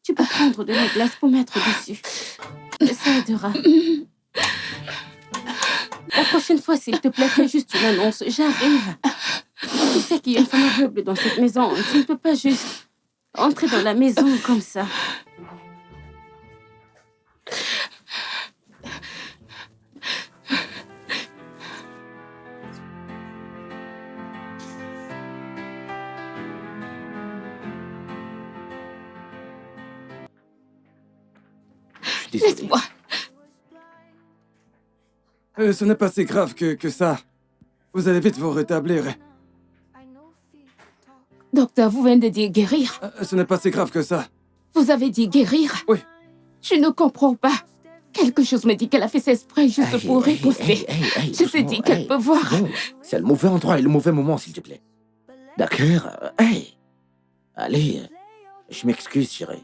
Tu peux prendre de la glace pour mettre dessus. Ça aidera. La prochaine fois, s'il te plaît, fais juste une annonce. J'arrive. Tu sais qu'il y a une femme aveugle dans cette maison. Tu ne peux pas juste entrer dans la maison comme ça.
Je suis désolé.
Laisse-moi.
Ce n'est pas si grave que ça. Vous allez vite vous rétablir.
Docteur, vous venez de dire guérir.
Ce n'est pas si grave que ça.
Vous avez dit guérir?
Oui.
Je ne comprends pas. Quelque chose me dit qu'elle a fait ses exprès juste pour riposter. Je te dis qu'elle peut voir.
Non, c'est le mauvais endroit et le mauvais moment, s'il te plaît. D'accord. Hey. Allez. Je m'excuse, chérie.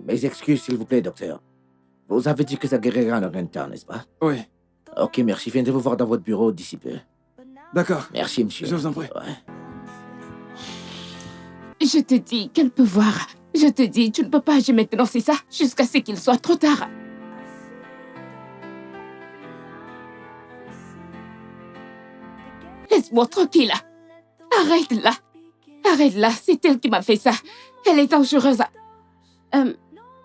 Mes excuses, s'il vous plaît, docteur. Vous avez dit que ça guérira en rien de temps, n'est-ce pas?
Oui.
Ok, merci. Je viendrai vous voir dans votre bureau d'ici peu.
D'accord.
Merci, monsieur.
Je vous en prie.
Ouais.
Je te dis qu'elle peut voir. Je te dis, tu ne peux pas agir maintenant, c'est ça? Jusqu'à ce qu'il soit trop tard. Laisse-moi tranquille. Arrête-la. Arrête-la, c'est elle qui m'a fait ça. Elle est dangereuse.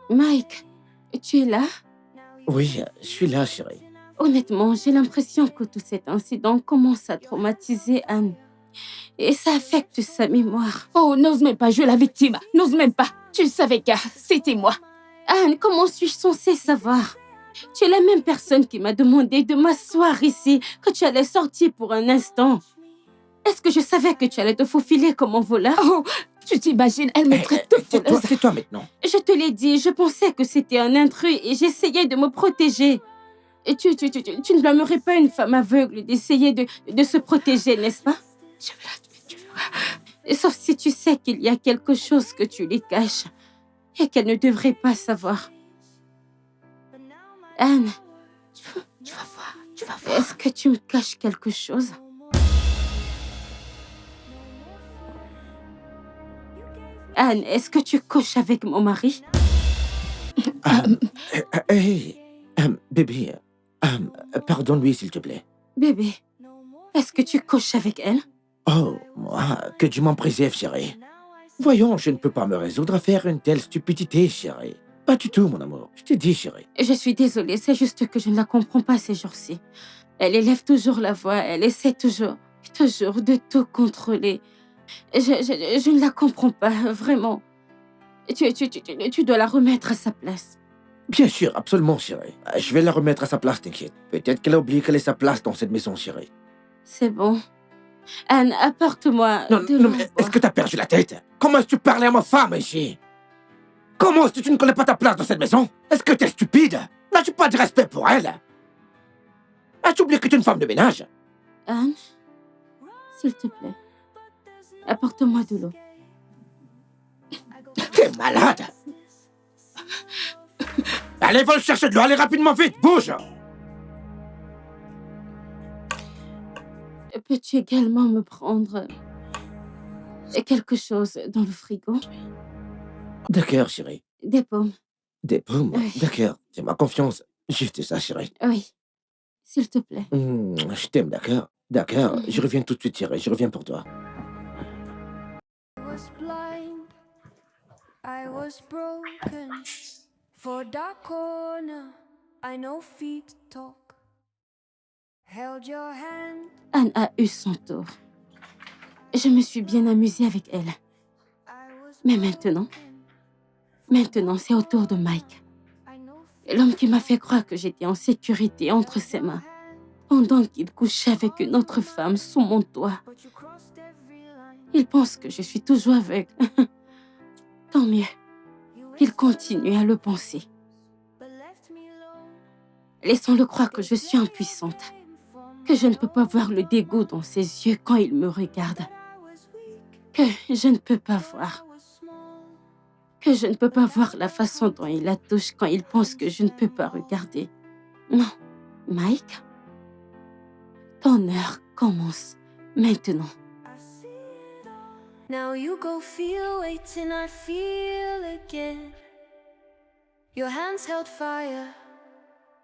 Mike, tu es là?
Oui, je suis là, chérie.
Honnêtement, j'ai l'impression que tout cet incident commence à traumatiser Anne. Et ça affecte sa mémoire.
Oh, n'ose même pas jouer la victime. N'ose même pas. Tu savais que c'était moi.
Anne, comment suis-je censée savoir? Tu es la même personne qui m'a demandé de m'asseoir ici, que tu allais sortir pour un instant. Est-ce que je savais que tu allais te faufiler comme un voleur?
Oh, tu t'imagines, elle me traite de voleuse.
Tais-toi maintenant.
Je te l'ai dit, je pensais que c'était un intrus et j'essayais de me protéger. Et tu ne blâmerais pas une femme aveugle d'essayer de se protéger, n'est-ce pas?
Je vais la tuer, tu verras.
Sauf si tu sais qu'il y a quelque chose que tu lui caches et qu'elle ne devrait pas savoir. Anne,
Tu vas voir, tu vas voir.
est-ce que tu me caches quelque chose? Anne, est-ce que tu couches avec mon mari?
Hey, bébé, pardonne-lui, s'il te plaît.
Bébé, est-ce que tu couches avec elle?
Oh, moi, que Dieu m'en préserve, chérie. Voyons, je ne peux pas me résoudre à faire une telle stupidité, chérie. Pas du tout, mon amour. Je te dis, chérie.
Je suis désolée, c'est juste que je ne la comprends pas ces jours-ci. Elle élève toujours la voix, elle essaie toujours de tout contrôler. Je ne la comprends pas, vraiment. Tu dois la remettre à sa place.
Bien sûr, absolument, chérie. Je vais la remettre à sa place, t'inquiète. Peut-être qu'elle a oublié qu'elle est sa place dans cette maison, chérie.
C'est bon. Anne, apporte-moi
Non,
de
non,
l'eau
mais
à
est-ce
boire.
que t'as perdu la tête? Comment est-ce que tu parlais à ma femme, ici? Comment est-ce que tu ne connais pas ta place dans cette maison? Est-ce que t'es stupide? N'as-tu pas de respect pour elle? As-tu oublié que tu es une femme de ménage?
Anne, s'il te plaît. Apporte-moi de l'eau.
T'es malade! Allez, va chercher de l'eau, allez rapidement, vite, bouge!
Peux-tu également me prendre quelque chose dans le frigo?
D'accord, chérie.
Des pommes.
Des pommes?
Oui.
D'accord, fais-moi confiance. Juste ça, chérie.
Oui, s'il te plaît.
Je t'aime, d'accord? D'accord, je reviens tout de suite, chérie, je reviens pour toi.
I was blind, I was broken. For that corner, I know feet talk. Held your hand,
Anne a eu son tour. Je me suis bien amusée avec elle.
I was
Mais maintenant, c'est au tour de Mike.
I know
L'homme qui m'a fait croire que j'étais en sécurité entre ses mains, pendant qu'il couchait avec une autre femme sous mon toit.
but you crossed every line.
Il pense que je suis toujours aveugle. Tant mieux. Il continue à le penser.
But left me alone.
Laissons-le croire que je suis impuissante, que je ne peux pas voir le dégoût dans ses yeux quand il me regarde, que je ne peux pas voir, que je ne peux pas voir la façon dont il la touche quand il pense que je ne peux pas regarder. Non, Mike, ton heure commence maintenant.
Now you go feel waiting, I feel again. Your hands held fire,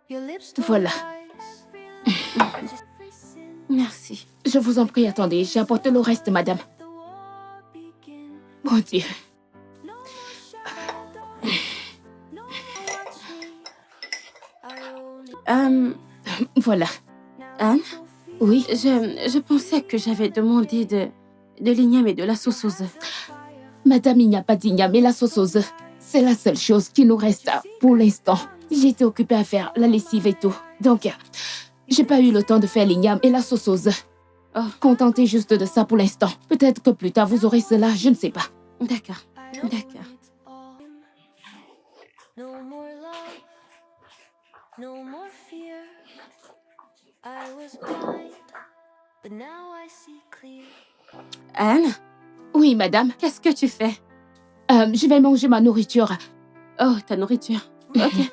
your lips told
Voilà.
lies.
Merci.
Je vous en prie, attendez, j'apporte le reste, madame.
The war begin.
Mon Dieu.
No more shadows, no more truth. I only
Voilà.
Anne,
Oui,
je pensais que j'avais demandé de l'igname et de la sauce aux œufs.
madame, il n'y a pas d'igname et la sauce aux œufs. C'est la seule chose qui nous reste pour l'instant. J'étais occupée à faire la lessive et tout. Donc, j'ai pas eu le temps de faire l'igname et la sauce aux œufs.
Oh.
Contentez juste de ça pour l'instant. Peut-être que plus tard vous aurez cela, je ne sais pas.
D'accord,
know
d'accord.
it's all. No more love, no more fear. I was blind, but now I see clear.
Anne,
Oui, madame.
qu'est-ce que tu fais?
Je vais manger ma nourriture.
Oh, ta nourriture. Ok.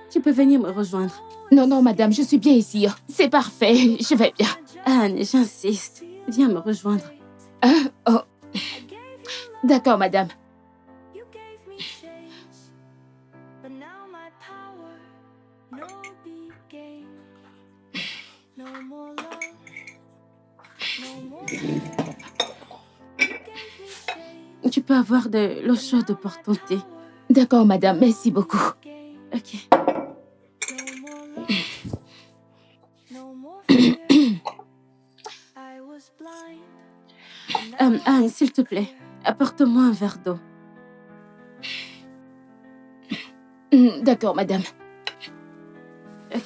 Tu peux venir me rejoindre.
Non, non, madame, je suis bien ici. C'est parfait, je vais bien.
Anne, j'insiste. Viens me rejoindre.
Oh. D'accord, madame.
You gave me chains, but now my power, no big game. No more love, no more fear. You gave me chains,
Tu peux avoir de l'eau chaude pour ton thé.
D'accord, madame, merci beaucoup.
game.
Ok.
No more love, no more fear. I was blind.
Anne, s'il te plaît, apporte-moi un verre d'eau.
D'accord, madame.
Ok.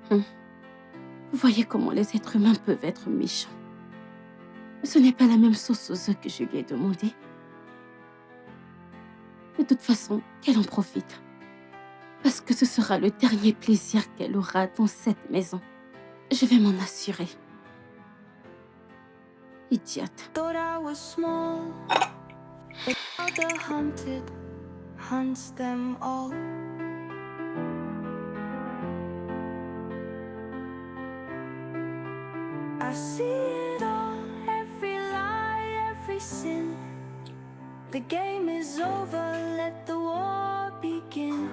Vous voyez comment les êtres humains peuvent être méchants. Ce n'est pas la même sauce aux œufs que je lui ai demandé. De toute façon, qu'elle en profite. Parce que ce sera le dernier plaisir qu'elle aura dans cette maison. Je vais m'en assurer. Idiote.
Thought I was small, but now the hunted hunts them all. I see it all, every lie, every sin. The game is over, let the war begin.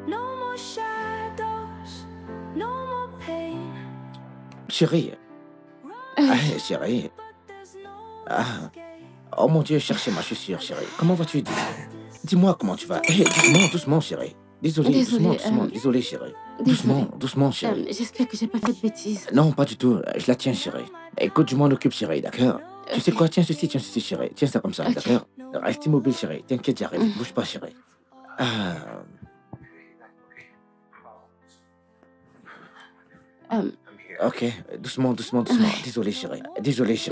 No more shadows, no more pain.
Chérie. Chérie.
But there's no
Ah.
escape.
Oh mon Dieu, chercher ma chaussure, chérie. Comment vas-tu? Dis-moi comment tu vas. Doucement, doucement, chérie. Désolé,
Désolée,
doucement, désolé, chérie.
désolée.
Doucement, chérie.
J'espère que j'ai pas fait de bêtises.
Non, pas du tout. Je la tiens, chérie. Écoute, je m'en occupe, chérie, d'accord? Tu sais quoi? Tiens ceci, chérie. Tiens ça comme ça,
Ok.
d'accord? Reste immobile, chérie. T'inquiète, j'arrive. Bouge pas, chérie. Ah. Ok, doucement. Désolé, chérie.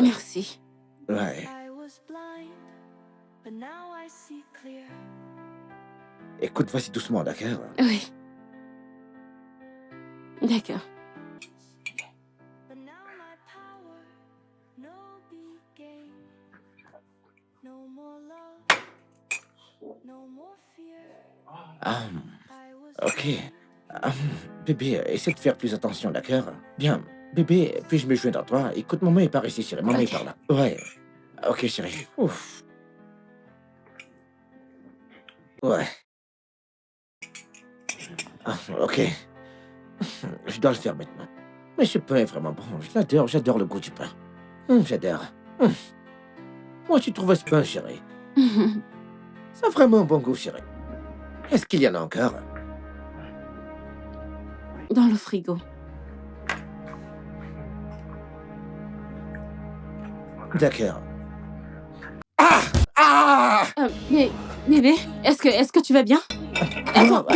Merci.
Ouais.
I was blind, but now I see clear.
Écoute, vas-y doucement, d'accord?
Oui. D'accord.
But now my power, no big game. No more love, no more fear. I was
Ok. Bébé, essaie de faire plus attention, d'accord? Bien. Bébé, puis-je me joindre à toi? Écoute, maman est par ici, chérie. Maman est
Ok.
par là. Ouais. Ok, chérie. Ouf. Ouais. Ok. Je dois le faire maintenant. Mais ce pain est vraiment bon. J'adore le goût du pain. J'adore. Moi, tu trouves ce pain, chérie? Ça a vraiment un bon goût, chérie. Est-ce qu'il y en a encore?
Dans le frigo.
D'accord. Ah! Ah!
Mais, bébé, est-ce que tu vas bien? Attends,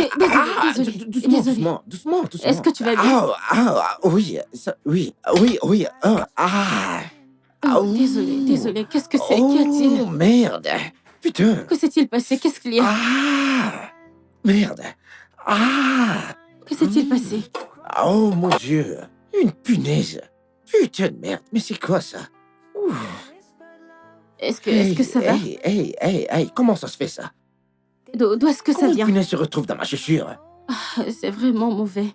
désolé.
Doucement.
Est-ce que tu vas bien?
Oui, oui.
Désolé. Qu'est-ce que c'est? Qu'y a-t-il?
Oh, merde. Putain.
Que s'est-il passé? Qu'est-ce qu'il y a?
Merde.
Que s'est-il passé?
Oh, mon Dieu. Une punaise. Putain de merde. Mais c'est quoi ça? Ouh.
Est-ce que ça va?
Hey, comment ça se fait ça?
D'où est-ce que ça
Comment une
vient?
punaise se retrouve dans ma chaussure?
C'est vraiment mauvais.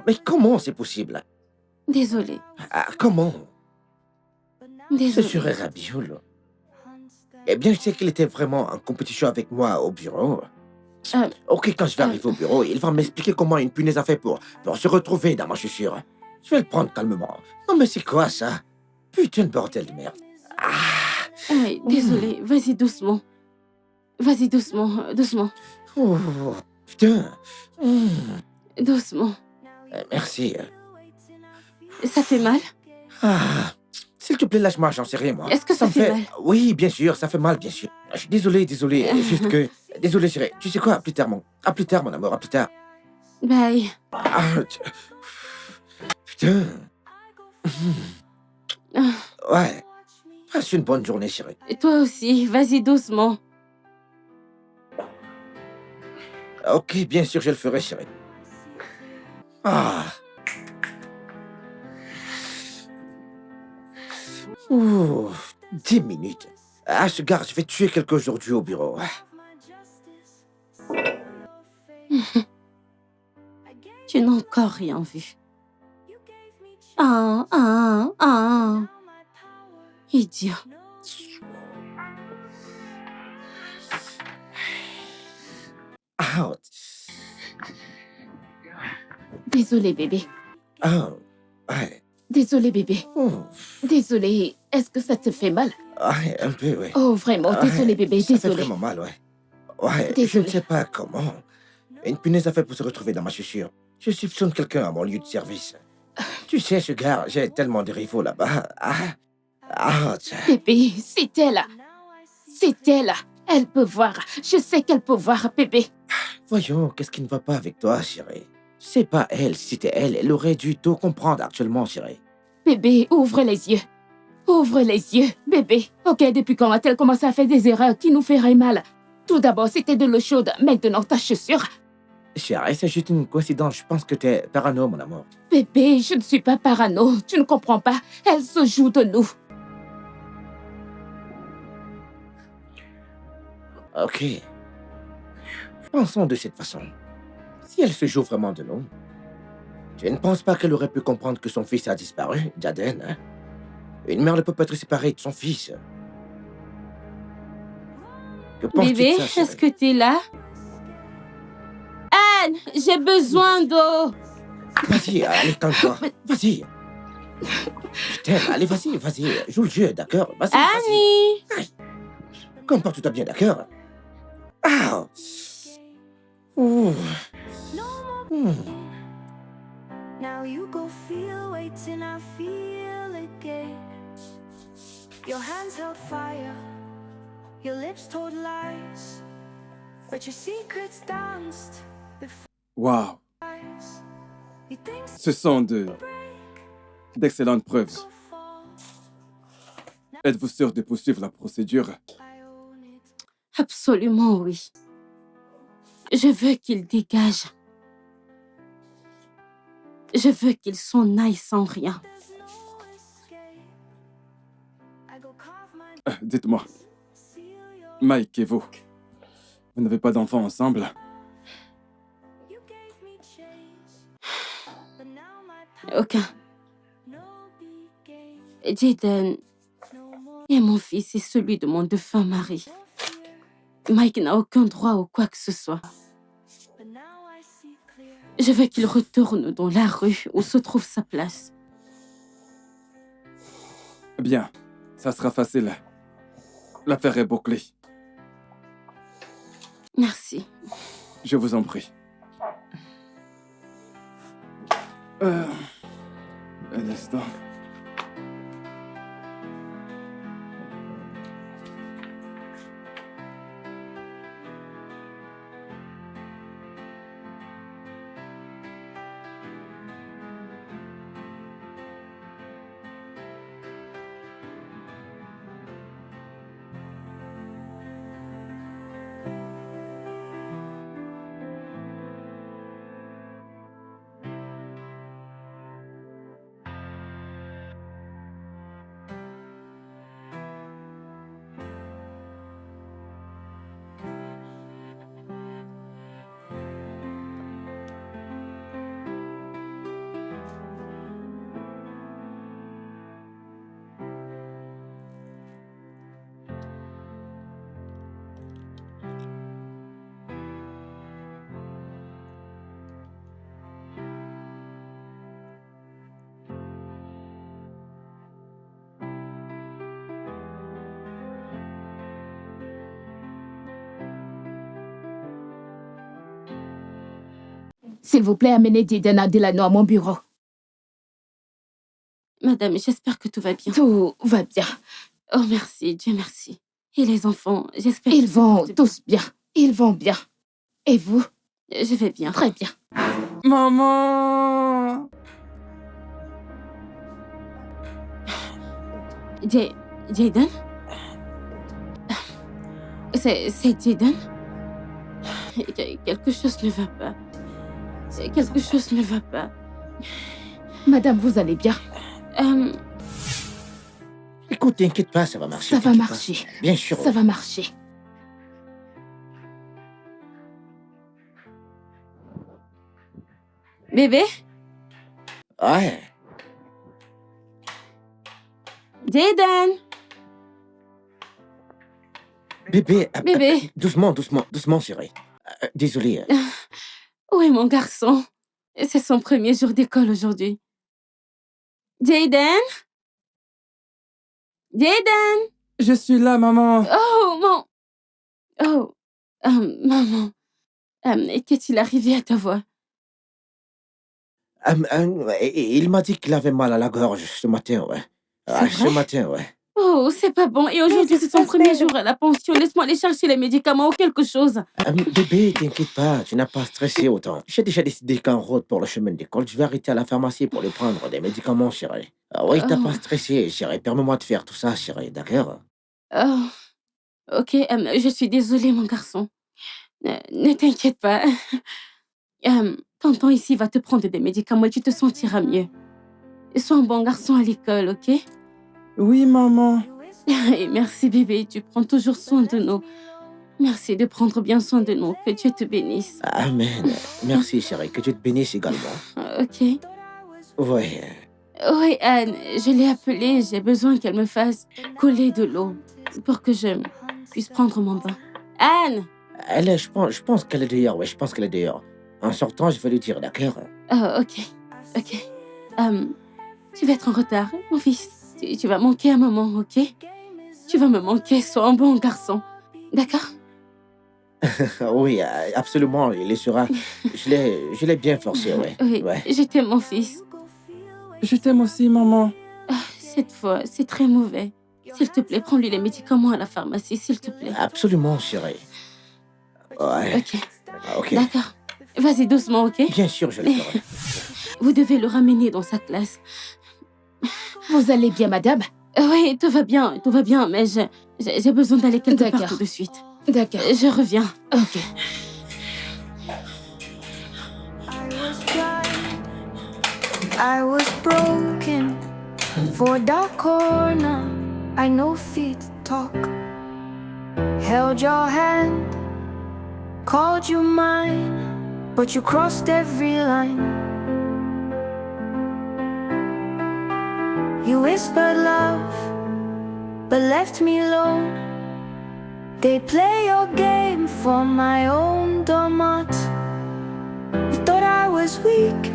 Mais comment c'est possible?
Désolée.
Comment? Ce
Désolée.
serait Rabiul. Eh bien, je sais qu'il était vraiment en compétition avec moi au bureau. Ok, quand je vais arriver au bureau, il va m'expliquer comment une punaise a fait pour se retrouver dans ma chaussure. Je vais le prendre calmement. Non, mais c'est quoi ça? Putain de bordel de merde.
Désolée. Vas-y doucement. Doucement.
Oh, putain.
Doucement.
Merci.
Ça fait mal?
S'il te plaît, lâche-moi, j'en sais rien, moi.
Est-ce que ça
me
fait mal?
Oui, bien sûr, ça fait mal, bien sûr. Je suis désolé. Juste que... Désolé, chérie. Tu sais quoi? À plus tard, mon amour, à plus tard.
Bye.
Putain. Ouais. Passe une bonne journée, chérie.
Et toi aussi. Vas-y doucement.
Ok, bien sûr, je le ferai, chérie. 10 minutes. Ce gars, je vais tuer quelqu'un aujourd'hui au bureau.
Tu n'as encore rien vu. Idiot.
Désolée, bébé.
Ouais.
Désolée, bébé. Désolée. Est-ce que ça te fait mal?
Ouais, un peu, ouais.
Oh, vraiment, désolée, bébé,
Ça fait
désolée.
vraiment mal, ouais. Ouais, je
Désolée.
ne sais pas comment. Une punaise a fait pour se retrouver dans ma chaussure. Je soupçonne quelqu'un à mon lieu de service. Tu sais, ce gars, j'ai tellement de rivaux là-bas.
Bébé, c'est elle. C'est elle. Elle peut voir. Je sais qu'elle peut voir, bébé.
Voyons, qu'est-ce qui ne va pas avec toi, chérie? C'est pas elle. Si c'était elle, elle aurait dû tout comprendre actuellement, chérie.
Bébé, ouvre les yeux. Ouvre les yeux, bébé. Ok, depuis quand a-t-elle commencé à faire des erreurs qui nous feraient mal? Tout d'abord, c'était de l'eau chaude. Maintenant, ta chaussure.
Chérie, c'est juste une coïncidence. Je pense que t'es parano, mon amour.
Bébé, je ne suis pas parano. Tu ne comprends pas. Elle se joue de nous.
Ok. Pensons de cette façon. Si elle se joue vraiment de nous, je ne pense pas qu'elle aurait pu comprendre que son fils a disparu, Jaden, hein? Une mère ne peut pas être séparée de son fils. Que penses-tu de
Bébé,
ça, chérie?
est-ce que t'es là? Anne, j'ai besoin d'eau.
Vas-y, allez, calme-toi. Vas-y. Putain, allez, vas-y. Joue le jeu, d'accord? Vas-y.
Annie.
Comporte-toi bien, d'accord? Ouh.
Now you go feel waiting, I feel again. Your hands held fire, your lips told lies, but your secrets danced before
Waouh,
eyes. You think
ce sont d'excellentes preuves.
so far.
Êtes-vous sûr de poursuivre la procédure?
I
Absolument oui. Je veux qu'il dégage. Je veux qu'il s'en aille sans rien.
Dites-moi, Mike et vous n'avez pas d'enfants ensemble?
Aucun. Jaden est mon fils et celui de mon défunt mari. Mike n'a aucun droit ou quoi que ce soit. Je veux qu'il retourne dans la rue où se trouve sa place.
Bien, ça sera facile. L'affaire est bouclée.
Merci.
Je vous en prie. Un instant.
S'il vous plaît, amenez Jaden à Delano à mon bureau.
Madame, j'espère que tout va bien.
Tout va bien.
Oh, merci, Dieu merci. Et les enfants, j'espère
Ils
que ça
vont
porte
tous bien. Ils vont bien. Et vous?
bien. Je vais bien.
Très bien.
Maman!
Jaden? C'est Jaden? Quelque chose ne va pas. Quelque chose ne va pas.
Madame, vous allez bien?
Écoute, t'inquiète pas, ça va marcher.
Ça va
t'inquiète
marcher.
pas. Bien sûr.
Ça va marcher.
Bébé?
Ouais.
Jaden?
Bébé.
Bébé.
Doucement, chérie. Désolé.
Où est mon garçon? C'est son premier jour d'école aujourd'hui. Jaden? Jaden?
Je suis là, maman.
Oh, maman. Qu'est-il arrivé à ta voix?
Il m'a dit qu'il avait mal à la gorge ce matin, ouais.
C'est
Ce
vrai?
matin, ouais.
Oh, c'est pas bon. Et aujourd'hui, c'est son premier jour à la pension. Laisse-moi aller chercher les médicaments ou quelque chose.
Bébé, t'inquiète pas, tu n'as pas stressé autant. J'ai déjà décidé qu'en route pour le chemin d'école, je vais arrêter à la pharmacie pour lui prendre des médicaments, chérie. Oui, t'as
Oh.
pas stressé, chérie. Permets-moi de faire tout ça, chérie, d'accord?
Oh, ok. Je suis désolée, mon garçon. Ne t'inquiète pas. Tonton ici va te prendre des médicaments et tu te sentiras mieux. Sois un bon garçon à l'école, ok?
Oui, maman.
Et merci, bébé. Tu prends toujours soin de nous. Merci de prendre bien soin de nous. Que Dieu te bénisse.
Amen. Merci, chérie. Que Dieu te bénisse également.
Ok.
Ouais.
Oui, Anne, je l'ai appelée. J'ai besoin qu'elle me fasse coller de l'eau pour que je puisse prendre mon bain. Anne!
Elle est, je pense qu'elle est dehors, ouais, je pense qu'elle est dehors. En sortant, je vais lui dire, d'accord?
Oh, ok. Ok. Tu vas être en retard, mon fils. Tu vas manquer un moment, ok? Tu vas me manquer, sois un bon garçon. D'accord?
Oui, absolument, il le sera. Je l'ai bien forcé, ouais.
Oui,
Ouais.
je t'aime, mon fils.
Je t'aime aussi, maman.
Cette fois, c'est très mauvais. S'il te plaît, prends-lui les médicaments à la pharmacie, s'il te plaît.
Absolument, chérie. Ouais.
Ok,
Ok.
d'accord. Vas-y doucement, ok?
Bien sûr, je le ferai.
Vous devez le ramener dans sa classe.
Vous allez bien, madame?
Oui, tout va bien, mais j'ai besoin d'aller quelque part
D'accord.
tout de suite.
D'accord.
Je reviens.
Ok.
I was blind, I was broken. For a dark corner, I know feet talk. Held your hand, called you mine, but you crossed every line. You whispered love, but left me alone. They play your game for my own doormat. Thought I was weak,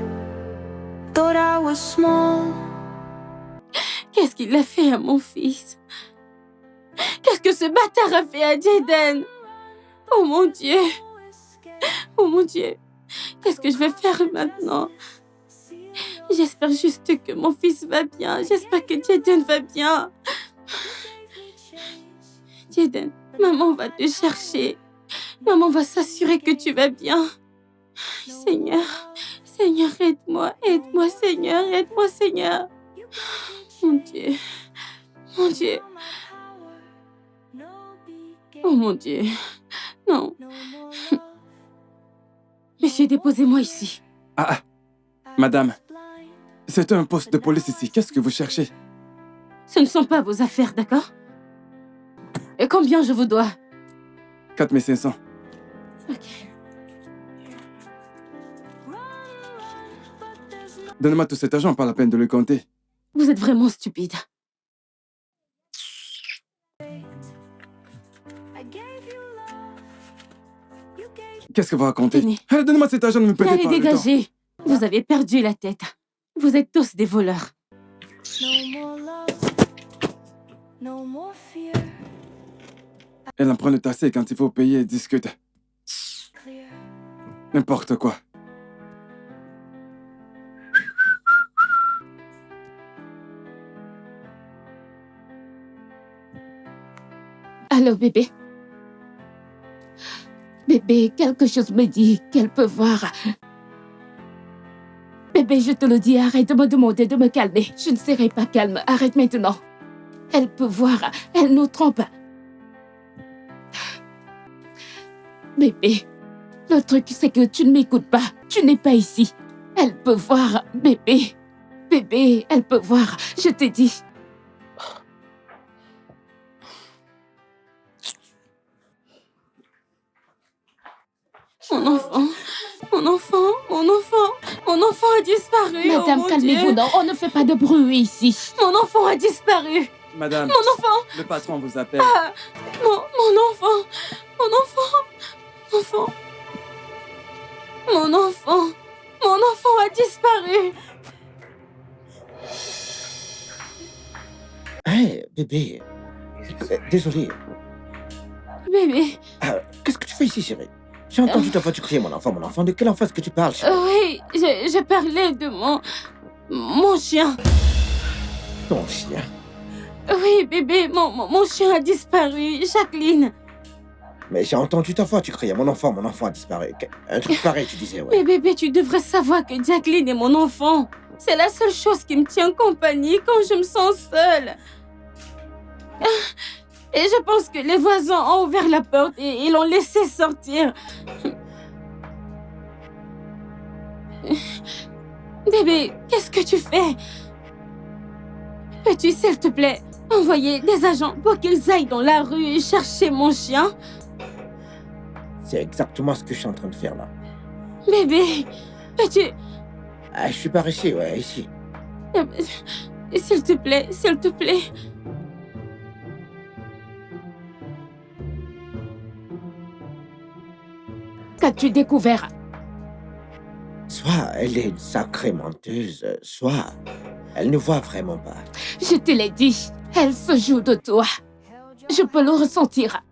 thought I was small.
Qu'est-ce qu'il a fait à mon fils? Qu'est-ce que ce bâtard a fait à Jaden? Oh mon Dieu! Oh mon Dieu! Qu'est-ce que je vais faire maintenant? J'espère juste que mon fils va bien. J'espère que Jaden va bien. Jaden, maman va te chercher. Maman va s'assurer que tu vas bien. Seigneur, Seigneur, aide-moi. Aide-moi, Seigneur. Aide-moi, Seigneur. Mon Dieu. Mon Dieu. Oh mon Dieu. Non. Monsieur, déposez-moi ici.
Ah, madame, c'est un poste de police ici. Qu'est-ce que vous cherchez?
Ce ne sont pas vos affaires, d'accord? Et combien je vous dois?
4500.
Ok.
Donnez-moi tout cet argent, pas la peine de le compter.
Vous êtes vraiment stupide.
Qu'est-ce que vous racontez?
Tenez.
Allez, donnez-moi cet argent, ne me perdez
Allez,
pas le temps.
dégagez. Vous avez perdu la tête. Vous êtes tous des voleurs.
No more love, no more fear.
Elle en prend le tassé quand il faut payer et discute.
Clear.
N'importe quoi.
Allô, bébé? Bébé, quelque chose me dit qu'elle peut voir. Bébé, je te le dis, arrête de me demander de me calmer. Je ne serai pas calme. Arrête maintenant. Elle peut voir. Elle nous trompe. Bébé, le truc, c'est que tu ne m'écoutes pas. Tu n'es pas ici. Elle peut voir, bébé. Bébé, elle peut voir. Je t'ai dit.
Mon enfant, mon enfant, mon enfant, mon enfant a disparu.
Madame,
oh mon
calmez-vous.
Dieu.
Non, on ne fait pas de bruit ici.
Mon enfant a disparu.
Madame,
Mon enfant,
le patron vous appelle.
mon enfant, mon enfant, mon enfant, mon enfant, mon enfant a disparu.
Hé, bébé. Désolé.
Bébé,
Qu'est-ce que tu fais ici, chérie? J'ai entendu ta voix, tu criais mon enfant, mon enfant. De quel enfant est-ce que tu parles, chérie?
oui, je parlais de mon chien.
Ton chien.
Oui, bébé, mon chien a disparu. Jacqueline.
Mais j'ai entendu ta voix, tu criais mon enfant a disparu. Un truc pareil, tu disais,
Mais
ouais.
bébé, tu devrais savoir que Jacqueline est mon enfant. C'est la seule chose qui me tient compagnie quand je me sens seule. Et je pense que les voisins ont ouvert la porte et l'ont laissé sortir. Bébé, qu'est-ce que tu fais? Peux-tu, s'il te plaît, envoyer des agents pour qu'ils aillent dans la rue et chercher mon chien?
C'est exactement ce que je suis en train de faire là.
Bébé, peux-tu...
Ah, je suis par ici, ouais, ici.
S'il te plaît, s'il te plaît.
Qu'as-tu découvert?
Soit elle est une sacrée menteuse, soit elle ne voit vraiment pas.
Je te l'ai dit. Elle se joue de toi. Je peux le ressentir.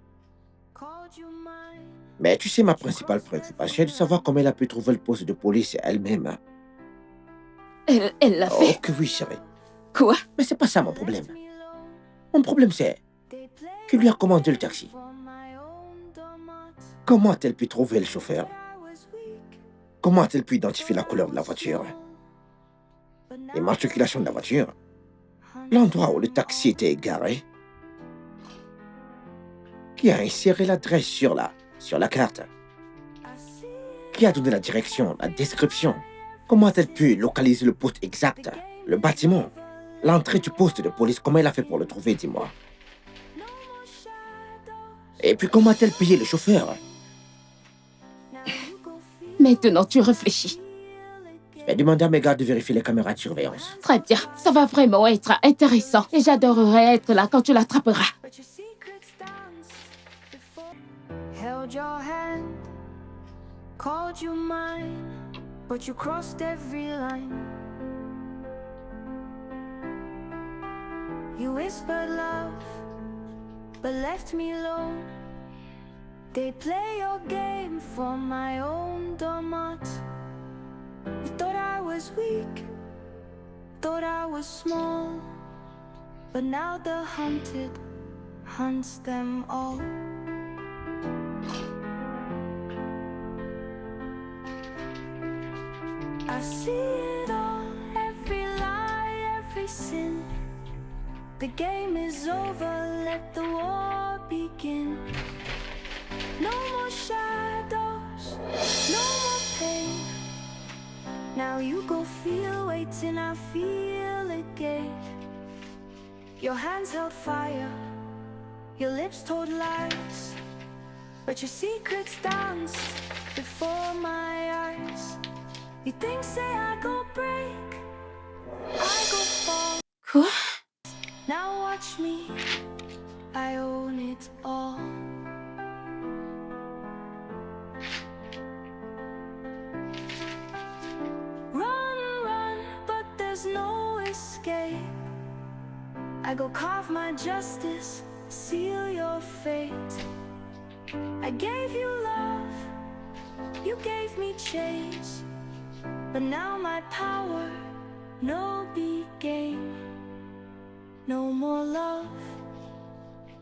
Called you mine.
Mais tu sais, ma principale préoccupation est de savoir comment elle a pu trouver le poste de police elle-même.
Elle l'a
Oh
fait.
que oui, chérie.
Quoi?
Mais c'est pas ça mon problème.
Me alone.
Mon problème c'est
They play
qui lui a commandé le taxi.
for my own doormat.
Comment a-t-elle pu trouver le chauffeur?
I was weak,
Comment a-t-elle pu identifier la couleur de la voiture?
but now
L'immatriculation de la voiture? L'endroit où le taxi était garé? Qui a inséré l'adresse sur la carte? Qui a donné la direction, la description? Comment a-t-elle pu localiser le poste exact? Le bâtiment? L'entrée du poste de police, comment elle a fait pour le trouver, dis-moi? Et puis comment a-t-elle payé le chauffeur?
Maintenant, tu réfléchis.
Je vais demander à mes gars de vérifier les caméras de surveillance.
Très bien, ça va vraiment être intéressant. Et j'adorerais être là quand tu l'attraperas.
But your secrets danced before. Held your hand, called you mine, but you crossed every line. You whispered love, but left me alone. They play your game for my own domot. You thought I was weak, thought I was small, but now the hunted hunts them all. I see it all, every lie, every sin. The game is over, let the war begin. No more shadows, no more pain. Now you go feel, waiting, I feel again. Your hands held fire, your lips told lies, but your secrets danced before my eyes. You think, say I go break, I go fall.
Quoi?
Now watch me, I own it all. Run, run, but there's no escape. I go carve my justice, seal your fate. I gave you love, you gave me chase, but now my power, no big game. No more love,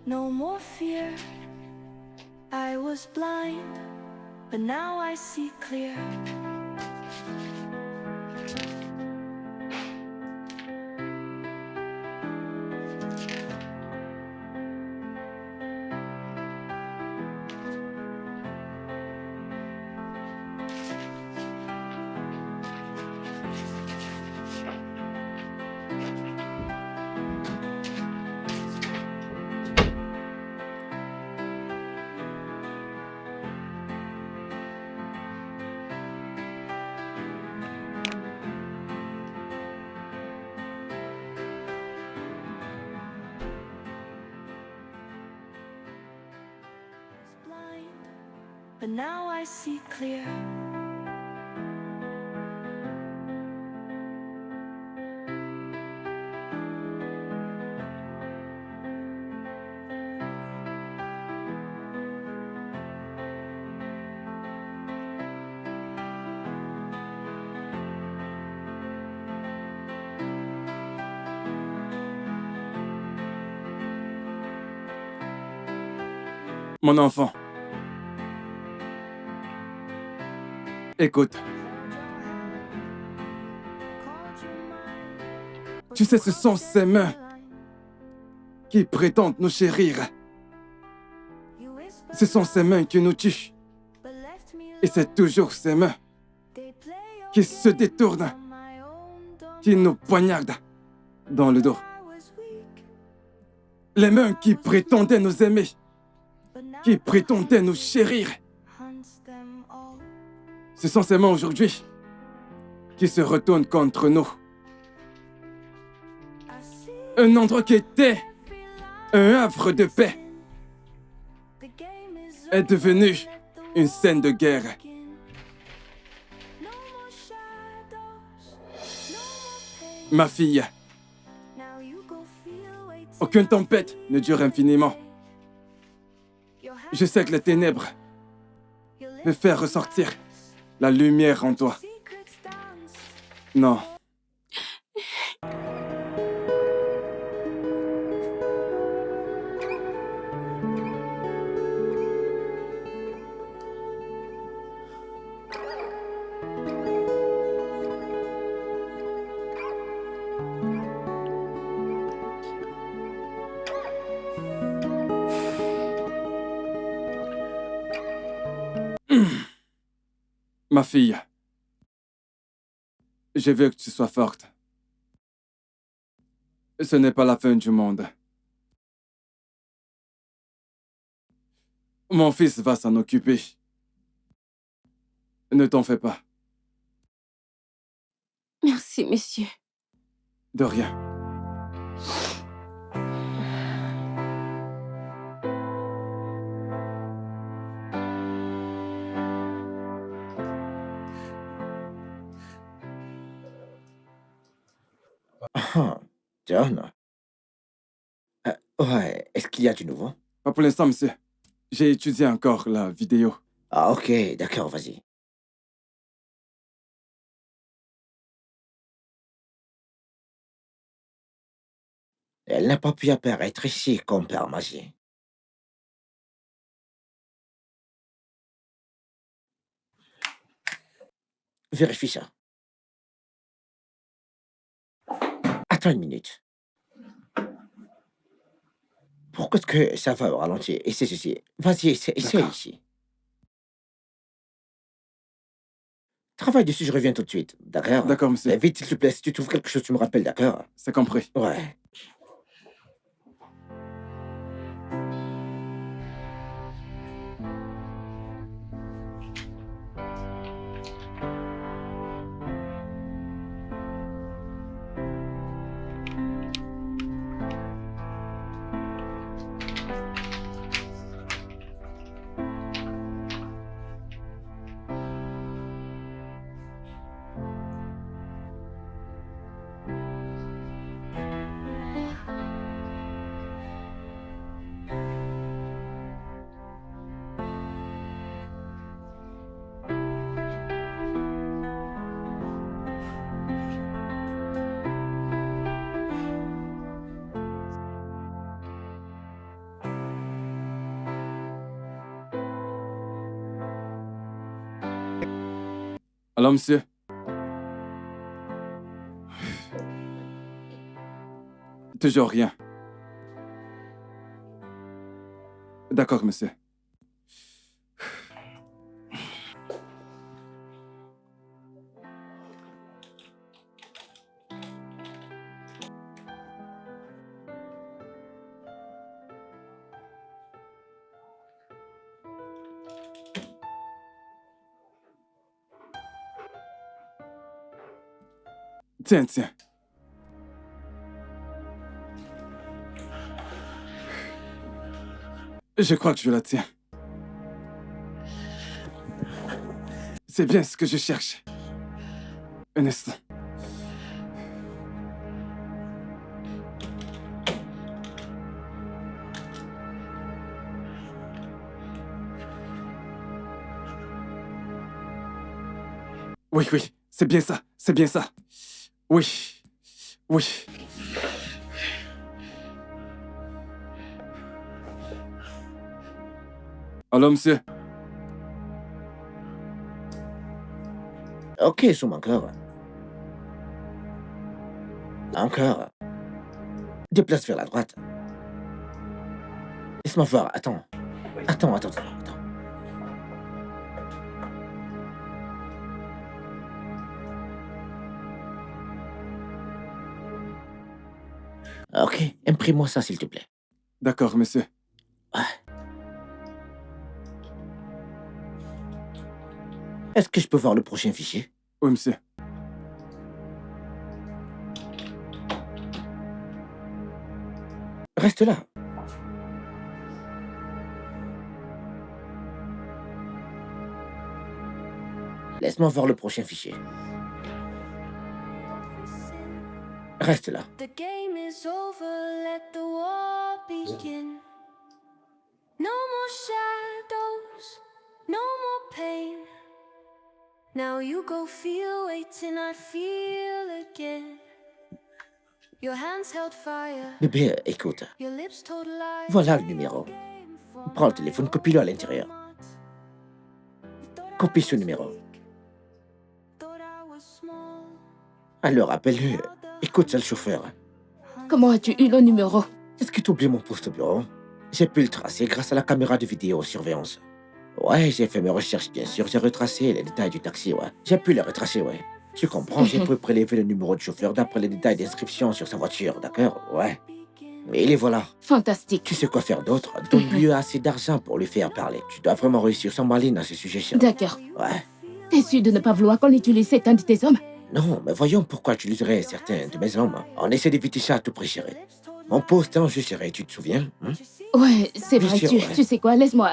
no more fear. I was blind, but now I see clear. Blind, but now I see clear.
Mon enfant. Écoute, tu sais, ce sont ces mains qui prétendent nous chérir. Ce sont ces mains qui nous tuent. Et c'est toujours ces mains qui se détournent, qui nous poignardent dans le dos. Les mains qui prétendaient nous aimer, qui prétendaient nous chérir. Ce sont ces mains aujourd'hui qui se retournent contre nous. Un endroit qui était un havre de paix est devenu une scène de guerre. Ma fille, aucune tempête ne dure infiniment. Je sais que les ténèbres peuvent faire ressortir la lumière en toi. Non. Ma fille, je veux que tu sois forte. Ce n'est pas la fin du monde. Mon fils va s'en occuper. Ne t'en fais pas.
Merci, monsieur.
De rien.
Ah, John. Ouais, est-ce qu'il y a du nouveau?
Pas pour l'instant, monsieur. J'ai étudié encore la vidéo.
Ah, ok, d'accord, vas-y. Elle n'a pas pu apparaître ici comme Père Magie. Vérifie ça. Attends une minute. Pourquoi est-ce que ça va au ralenti? Essaie ceci. Vas-y, essaie
D'accord.
ici. Travaille dessus, je reviens tout de suite. D'accord?
D'accord, monsieur.
Mais vite, s'il te plaît, si tu trouves quelque chose, tu me rappelles, d'accord?
C'est compris.
Ouais.
Alors, monsieur. Toujours rien. D'accord, monsieur. Tiens, tiens. Je crois que je la tiens. C'est bien ce que je cherche. Un instant. Oui, oui, c'est bien ça, c'est bien ça. Oui, oui. Allô, monsieur?
Ok, zoom encore. Encore. Déplace vers la droite. Laisse-moi voir, attends. Attends. Ok, imprime-moi ça, s'il te plaît.
D'accord, monsieur.
Est-ce que je peux voir le prochain fichier?
Oui, monsieur.
Reste là. Laisse-moi voir le prochain fichier. Reste là.
The game is over, let the war begin. No more shadows, no more pain. Now you go feel, wait till I feel again. Your hands held fire,
Bébé, écoute.
your lips told lies.
Voilà le numéro. Prends le téléphone, copie-le à l'intérieur. Copie ce numéro. Alors, appelle-le. Écoute, c'est le chauffeur.
Comment as-tu eu le numéro?
Est-ce que tu oublies mon poste au bureau? J'ai pu le tracer grâce à la caméra de vidéosurveillance. Ouais, j'ai fait mes recherches, bien sûr. J'ai retracé les détails du taxi, ouais. J'ai pu les retracer, ouais. Tu comprends, j'ai pu prélever le numéro de chauffeur d'après les détails d'inscription sur sa voiture, d'accord? Ouais. Et les voilà.
Fantastique.
Tu sais quoi faire d'autre? Donne-lui assez d'argent pour lui faire parler. Tu dois vraiment réussir sans maline à ce sujet, chérie.
D'accord.
Ouais.
T'es sûr de ne pas vouloir qu'on utilise certains de tes hommes?
Non, mais voyons pourquoi tu l'userais certains de mes hommes. On essaie d'éviter ça à tout prix, chérie. Mon poste en jeu, chérie, tu te souviens?
Ouais, c'est
Bien
vrai.
sûr,
Tu,
ouais.
tu sais quoi? Laisse-moi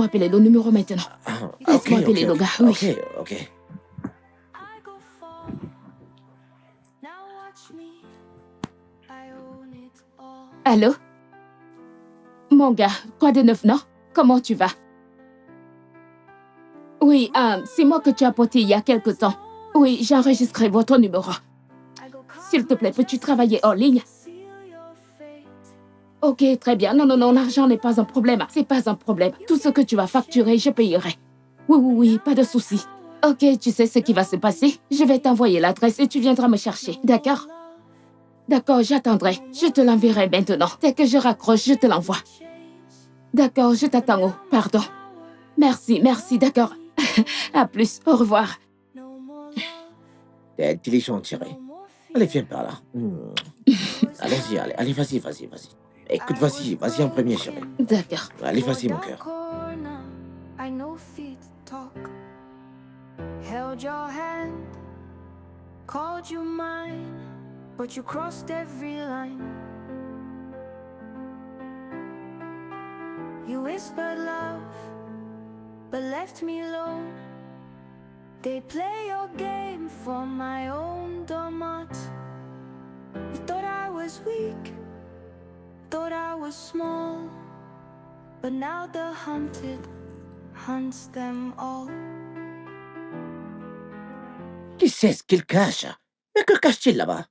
appeler le numéro maintenant.
Ah,
Laisse-moi appeler le gars, oui.
Ok.
I go far. Now watch me. I own it all.
Allô? Mon gars, quoi de neuf, non? Comment tu vas? Oui, c'est moi que tu as porté il y a quelque temps. Oui, j'ai enregistré votre numéro.
I go
S'il te plaît, peux-tu travailler en ligne?
seal your fate.
Ok, très bien. Non, l'argent n'est pas un problème. C'est pas un problème. Tout ce que tu vas facturer, je payerai. Oui, pas de souci. Ok, tu sais ce qui va se passer? Je vais t'envoyer l'adresse et tu viendras me chercher. D'accord? D'accord, j'attendrai. Je te l'enverrai maintenant. Dès que je raccroche, je te l'envoie. D'accord, je t'attends. Oh, pardon. Merci, d'accord. À plus, au revoir.
No more love.
T'es intelligente, chérie.
No more fear.
Allez, viens par là. Allons-y, allez, vas-y. Écoute, vas-y en premier, chérie.
D'accord.
Allez, vas-y, mon
Down
cœur.
corner, I know feet talk. Held your hand, called you mine, but you crossed every line. You whispered love, but left me alone. They play your game for my own domot. You thought I was weak, thought I was small. But now the hunted hunts them all.
Qui sait ce qu'il cache? Mais que cache-t-il là-bas?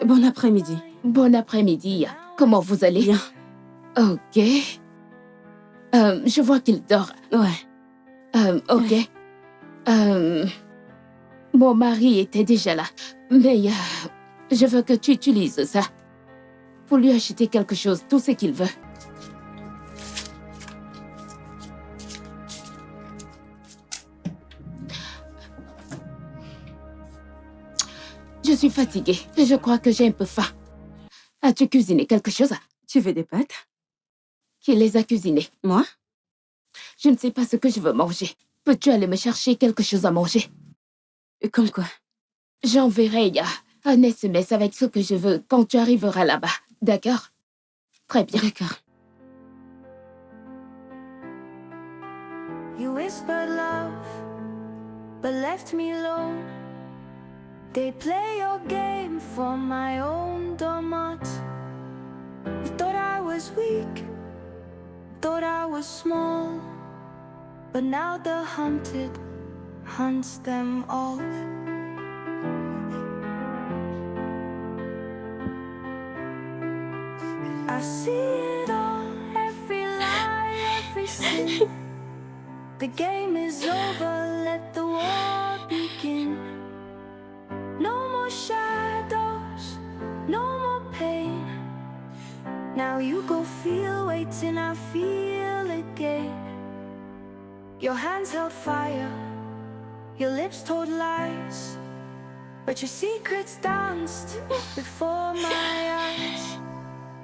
Bon après-midi.
Bon après-midi. Comment vous allez?
Bien.
Ok. Je vois qu'il dort.
Ouais.
Ok. Mon mari était déjà là. Mais je veux que tu utilises ça. Pour lui acheter quelque chose, tout ce qu'il veut. Je suis fatiguée. Je crois que j'ai un peu faim. As-tu cuisiné quelque chose?
Tu veux des pâtes?
Qui les a cuisinées?
Moi?
Je ne sais pas ce que je veux manger. Peux-tu aller me chercher quelque chose à manger?
Comme quoi?
J'enverrai un SMS avec ce que je veux quand tu arriveras là-bas. D'accord? Très bien.
D'accord.
You whispered love, but left me alone. They play your game for my own domot. You thought I was weak, thought I was small. But now the hunted hunts them all. I see it all, every lie, every sin. The game is over, let the war begin. No more shadows, no more pain. Now you go feel waiting, I feel again. Your hands held fire, your lips told lies, but your secrets danced before my eyes.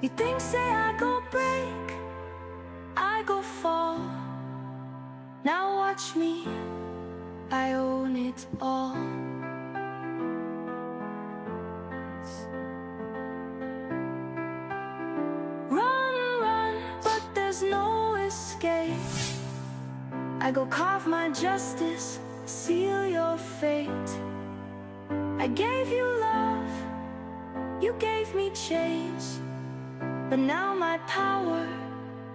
You think, say I go break, I go fall. Now watch me, I own it all. Run, but there's no escape. I go carve my justice, seal your fate. I gave you love, you gave me change. But now my power,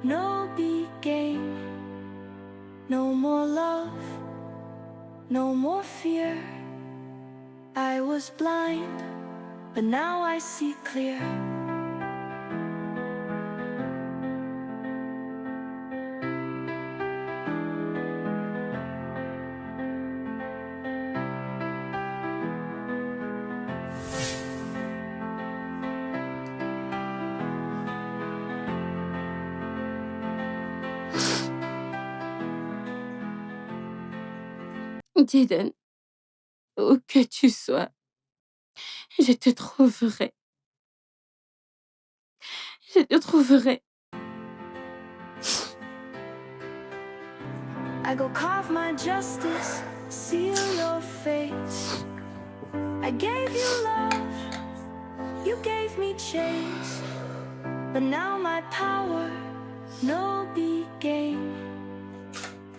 no big game. No more love, no more fear. I was blind, but now I see clear.
Jaden, où que tu sois, je te trouverai. Je te trouverai.
I go carve my justice, seal your fate. I gave you love, you gave me chains. But now my power, no big game.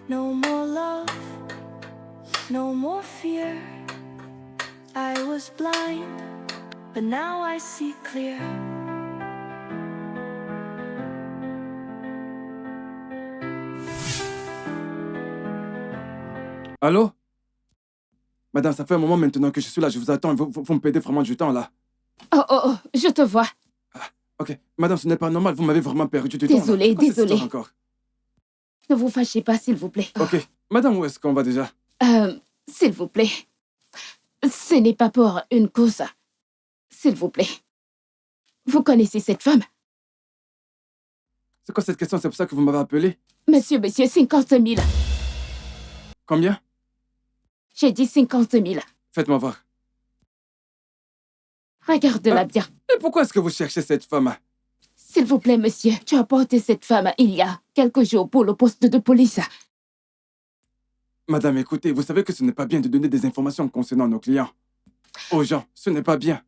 No more love, no more fear. I was blind, but now I see clear.
Allô? Madame, ça fait un moment maintenant que je suis là, je vous attends, vous me perdez vraiment du temps là.
Oh, je te vois.
Ok, madame, ce n'est pas normal, vous m'avez vraiment perdu du temps.
Désolée,
C'est quoi cette
désolée.
histoire encore?
Ne vous fâchez pas, s'il vous plaît.
Ok, madame, où est-ce qu'on va déjà?
S'il vous plaît. Ce n'est pas pour une cause. S'il vous plaît. Vous connaissez cette femme?
C'est quoi cette question? C'est pour ça que vous m'avez appelé?
Monsieur, 50 000.
Combien?
J'ai dit 50 000.
Faites-moi voir.
Regarde-la bien.
Et pourquoi est-ce que vous cherchez cette femme?
S'il vous plaît, monsieur, tu as porté cette femme il y a quelques jours pour le poste de police.
Madame, écoutez, vous savez que ce n'est pas bien de donner des informations concernant nos clients. Aux gens, ce n'est pas bien.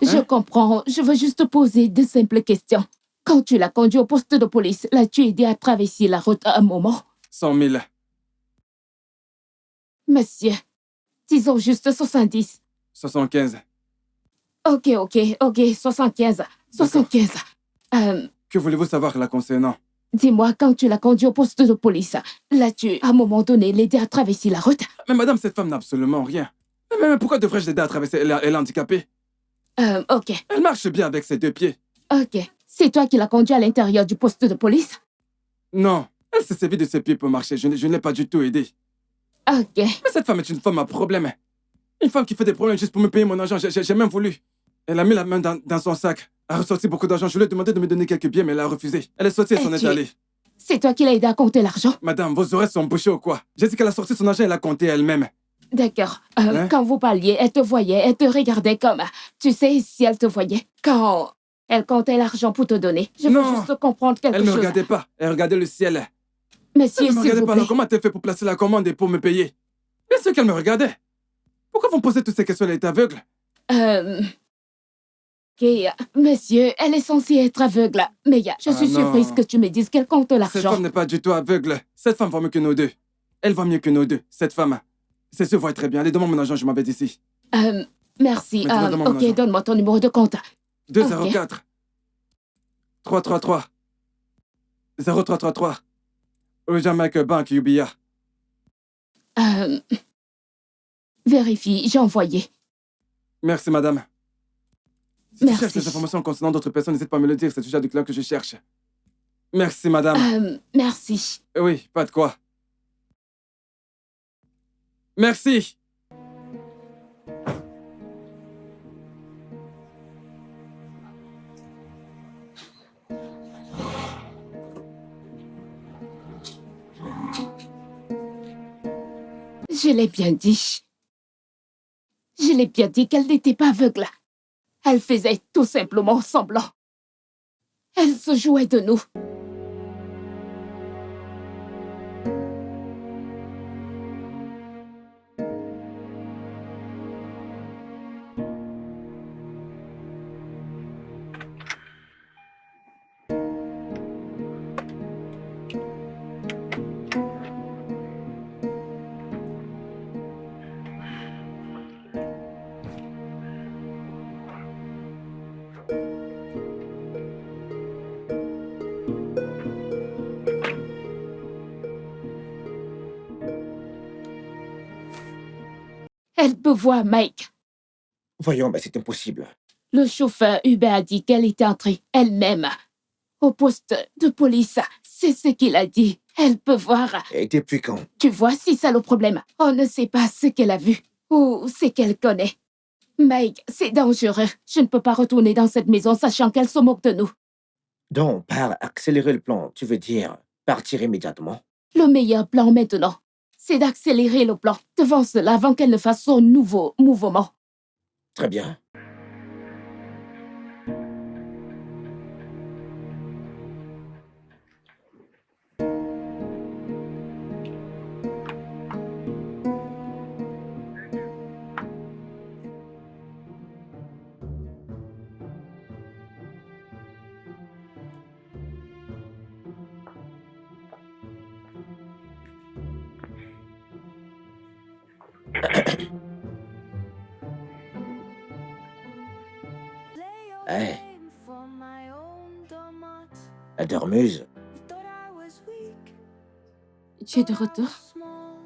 Je comprends, je veux juste poser de simples questions. Quand tu l'as conduit au poste de police, l'as-tu aidé à traverser la route à un moment?
100 000.
Monsieur, disons juste 70.
75.
Ok, 75. 75.
Que voulez-vous savoir là concernant?
Dis-moi, quand tu l'as conduit au poste de police, l'as-tu, à un moment donné, l'aider à traverser la route?
Mais madame, cette femme n'a absolument rien. Mais pourquoi devrais-je l'aider à traverser? Elle est handicapée.
Ok.
Elle marche bien avec ses deux pieds.
Ok. C'est toi qui l'as conduit à l'intérieur du poste de police?
Non, elle s'est servie de ses pieds pour marcher. Je ne l'ai pas du tout aidée.
Ok.
Mais cette femme est une femme à problème. Une femme qui fait des problèmes juste pour me payer mon argent. J'ai même voulu. Elle a mis la main dans son sac. Elle a ressorti beaucoup d'argent. Je lui ai demandé de me donner quelques billets, mais elle a refusé. Elle est sortie et s'en est allée.
C'est toi qui l'as aidé à compter l'argent?
Madame, vos oreilles sont bouchées ou quoi? J'ai dit qu'elle a sorti son argent et elle a compté elle-même.
D'accord.
Hein?
Quand vous parliez, elle te voyait, elle te regardait comme... Tu sais, si elle te voyait, quand elle comptait l'argent pour te donner. Je veux
Non.
juste comprendre quelque
Elle ne
chose.
me regardait pas. Elle regardait le ciel.
Monsieur,
Elle ne me
s'il
regardait
vous
pas.
plaît.
Alors comment t'as fait pour placer la commande et pour me payer? Bien sûr qu'elle me regardait. Pourquoi vous me posez toutes ces questions? Elle est aveugle.
Ok, monsieur, elle est censée être aveugle. Mais je suis
non.
surprise que tu me dises qu'elle compte
Cette
l'argent.
femme n'est pas du tout aveugle. Cette femme va mieux que nous deux. Elle va mieux que nous deux. Cette femme. C'est sûr, va très bien. Allez, donne-moi mon argent, je m'en vais d'ici.
Merci.
Mais donne-moi mon argent.
Donne-moi ton numéro de compte.
204 333 0333 Ojamaica Bank UBA.
Vérifie, j'ai envoyé.
Merci, madame. Si tu
Merci.
cherches des informations concernant d'autres personnes, n'hésite pas à me le dire. C'est déjà du client que je cherche. Merci, madame.
Merci.
Oui, pas de quoi. Merci.
Je l'ai bien dit. Je l'ai bien dit qu'elle n'était pas aveugle. Elle faisait tout simplement semblant. Elle se jouait de nous. Elle peut voir Mike.
Voyons, mais c'est impossible.
Le chauffeur Uber a dit qu'elle était entrée elle-même au poste de police. C'est ce qu'il a dit. Elle peut voir.
Et depuis quand?
Tu vois, c'est ça le problème. On ne sait pas ce qu'elle a vu ou ce qu'elle connaît. Mike, c'est dangereux. Je ne peux pas retourner dans cette maison sachant qu'elle se moque de nous.
Donc, par accélérer le plan, tu veux dire partir immédiatement?
Le meilleur plan maintenant, c'est d'accélérer le plan devant cela avant qu'elle ne fasse son nouveau mouvement.
Très bien. Hey,
Game for my own domot.
la dormeuse.
Thought I was weak,
Tu es de retour?
small,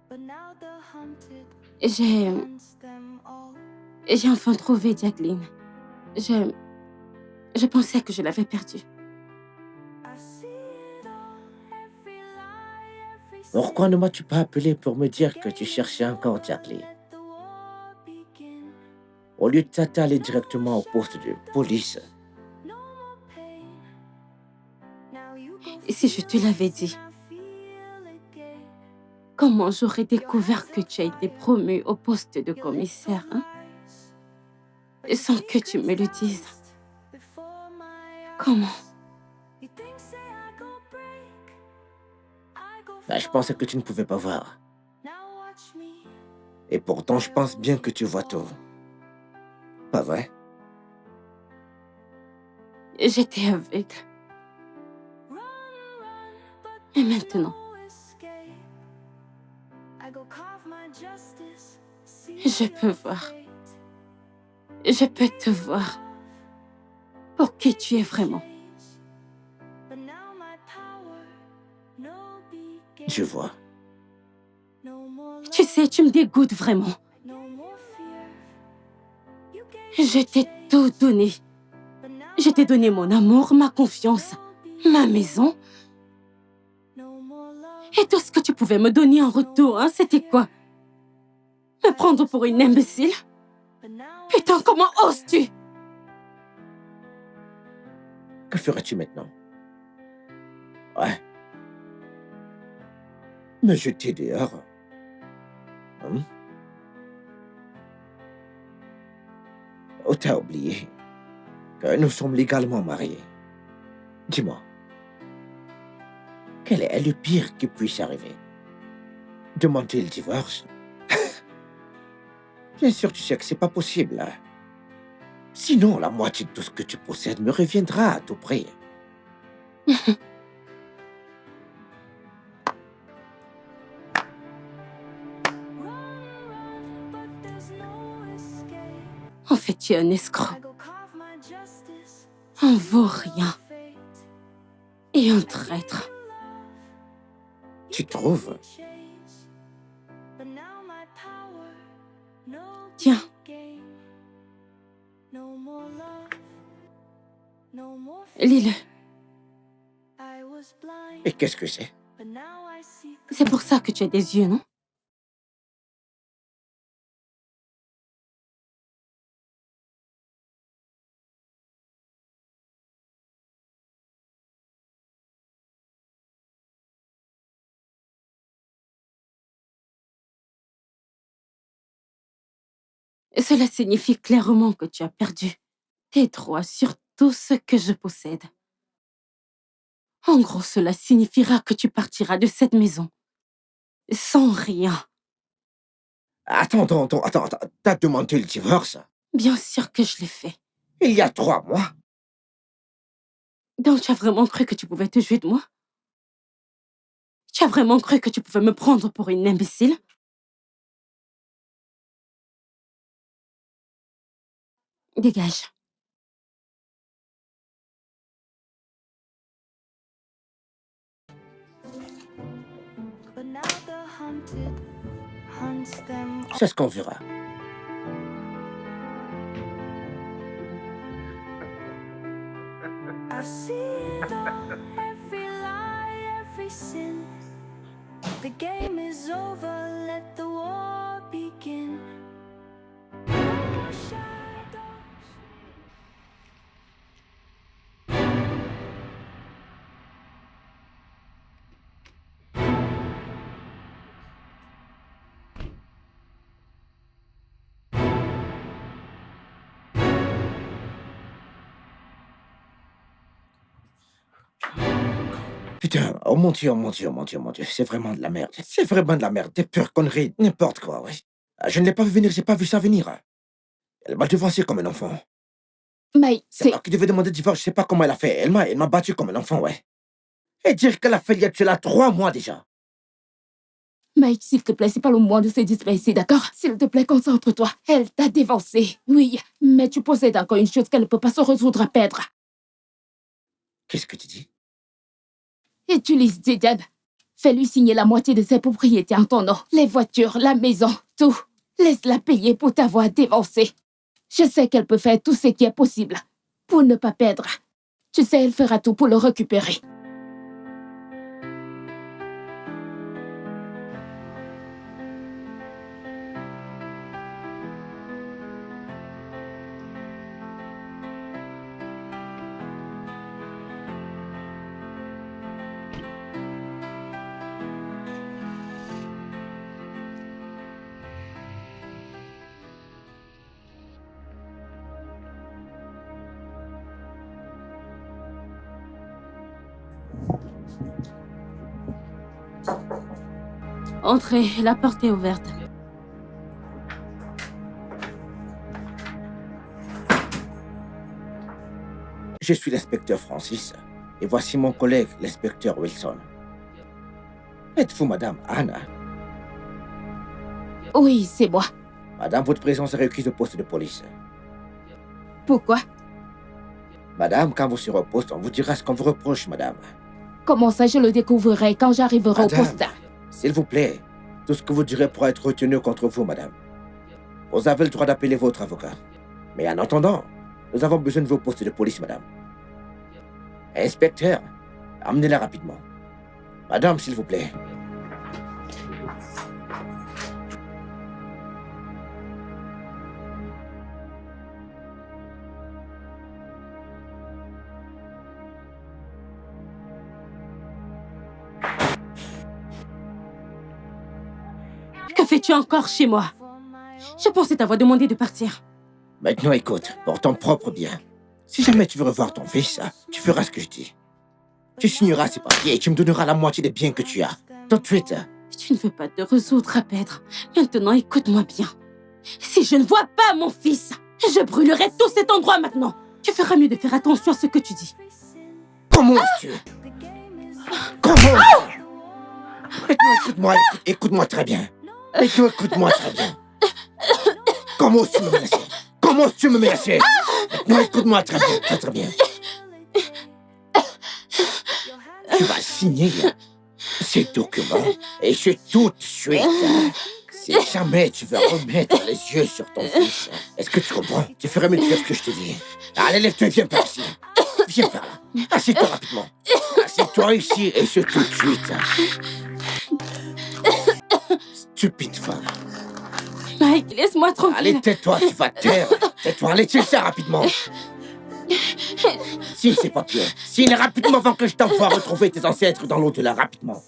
but now the hunted
J'ai
hunts them all.
j'ai enfin trouvé Jacqueline. Je pensais que je l'avais perdue.
I see it all, every lie, every
Pourquoi ne m'as-tu pas appelé pour me dire que tu cherchais encore Jacqueline?
let the war begin.
Au lieu de t'attaler directement au poste de police.
No more pain. Now you go
Et si je te l'avais dit,
I feel again.
comment j'aurais découvert que tu as été promu au poste de commissaire, hein? Sans que tu me le dises.
Before my
Comment?
you think say I go break, I go
Bah, je pensais que tu ne pouvais pas voir.
now watch me.
Et pourtant, je pense bien que tu vois tout. Pas vrai?
J'étais aveugle.
Run, run, but
Et maintenant,
no escape. I go carve my justice.
je peux voir. Je peux te voir pour qui tu es vraiment.
But now my power, no beacon,
Je vois.
no more love,
Tu sais, tu me dégoûtes vraiment.
no more fear. You gave
Je t'ai tout donné.
but now
Je t'ai donné mon amour, ma confiance, ma maison.
no more love,
Et tout ce que tu pouvais me donner en retour, hein, c'était quoi? Me prendre pour une imbécile?
but now
Putain, comment oses-tu?
Que ferais-tu maintenant? Ouais. Me jeter dehors? Oh, t'as oublié que nous sommes légalement mariés. Dis-moi, quel est le pire qui puisse arriver? Demander le divorce? Bien sûr, tu sais que c'est pas possible, hein. Sinon, la moitié de tout ce que tu possèdes me reviendra à tout prix.
run, but there's no escape.
En fait, tu es un escroc,
I go carve my justice,
un vaurien
fate.
et un traître.
Tu trouves?
Change, but now my power, no
Tiens,
gain. No more love, no more
lis-le.
I was blind,
Et qu'est-ce que c'est?
but now I see.
C'est pour ça que tu as des yeux, non? Cela signifie clairement que tu as perdu tes droits sur tout ce que je possède. En gros, cela signifiera que tu partiras de cette maison sans rien.
Attends. T'as demandé le divorce?
Bien sûr que je l'ai fait.
Il y a 3 mois.
Donc, tu as vraiment cru que tu pouvais te jouer de moi? Tu as vraiment cru que tu pouvais me prendre pour une imbécile? Dégage.
But now the hunted hunts them all.
C'est ce qu'on verra.
I see it all, every lie, every sin. The game is over, let the war begin. No more shadows.
Putain, oh mon Dieu, oh mon Dieu, oh mon Dieu, oh mon Dieu, c'est vraiment de la merde. C'est vraiment de la merde, des pures conneries, n'importe quoi, ouais. Je ne l'ai pas vu venir, j'ai pas vu ça venir. Elle m'a devancé comme un enfant.
Mike,
C'est
c'est...
moi qui devais demander le divorce, je sais pas comment elle a fait. Elle m'a battu comme un enfant, ouais. Et dire qu'elle a fait il y a de cela 3 mois déjà.
Mike, s'il te plaît, c'est pas le moment de se disperser, d'accord? S'il te plaît, concentre-toi. Elle t'a dévancé, oui, mais tu possèdes encore une chose qu'elle ne peut pas se résoudre à perdre.
Qu'est-ce que tu dis?
Utilise Jaden. Fais-lui signer la moitié de ses propriétés en ton nom. Les voitures, la maison, tout. Laisse-la payer pour t'avoir dévancé. Je sais qu'elle peut faire tout ce qui est possible pour ne pas perdre. Tu sais, elle fera tout pour le récupérer.
Entrez, la porte est ouverte.
Je suis l'inspecteur Francis, et voici mon collègue, l'inspecteur Wilson. Êtes-vous Madame Anna?
Oui, c'est moi.
Madame, votre présence est requise au poste de police.
Pourquoi?
Madame, quand vous serez au poste, on vous dira ce qu'on vous reproche, madame.
Comment ça, je le découvrirai quand j'arriverai au
Madame,
poste?
s'il vous plaît, tout ce que vous direz pourra être retenu contre vous, madame. Vous avez le droit d'appeler votre avocat. Mais en attendant, nous avons besoin de vos postes de police, madame. Inspecteur, amenez-la rapidement. Madame, s'il vous plaît.
Que fais-tu encore chez moi? Je pensais t'avoir demandé de partir.
Maintenant, écoute, pour ton propre bien. Si jamais tu veux revoir ton fils, tu feras ce que je dis. Tu signeras ces papiers et tu me donneras la moitié des biens que tu as. Tout de suite.
Tu ne veux pas te résoudre à perdre. Maintenant, écoute-moi bien. Si je ne vois pas mon fils, je brûlerai tout cet endroit maintenant. Tu feras mieux de faire attention à ce que tu dis.
Comment tu Comment Maintenant, écoute-moi, écoute-moi très bien. Maintenant, écoute-moi très bien. Comment tu me menacer? Comment tu me menacer? Maintenant, écoute-moi très bien, très très bien. Tu vas signer ces documents et c'est tout de suite. Si jamais tu veux remettre les yeux sur ton fils, est-ce que tu comprends? Tu ferais mieux de faire ce que je te dis. Allez, lève-toi, viens par ici. Viens par là. Assieds-toi rapidement. Assieds-toi ici et c'est tout de suite. Stupide femme.
Mike, laisse-moi tranquille.
Allez, tais-toi, tu vas te taire. Tais-toi, allez, tiens ça rapidement. Signe ces papiers. Signe rapidement avant que je t'envoie retrouver tes ancêtres dans l'au-delà, rapidement.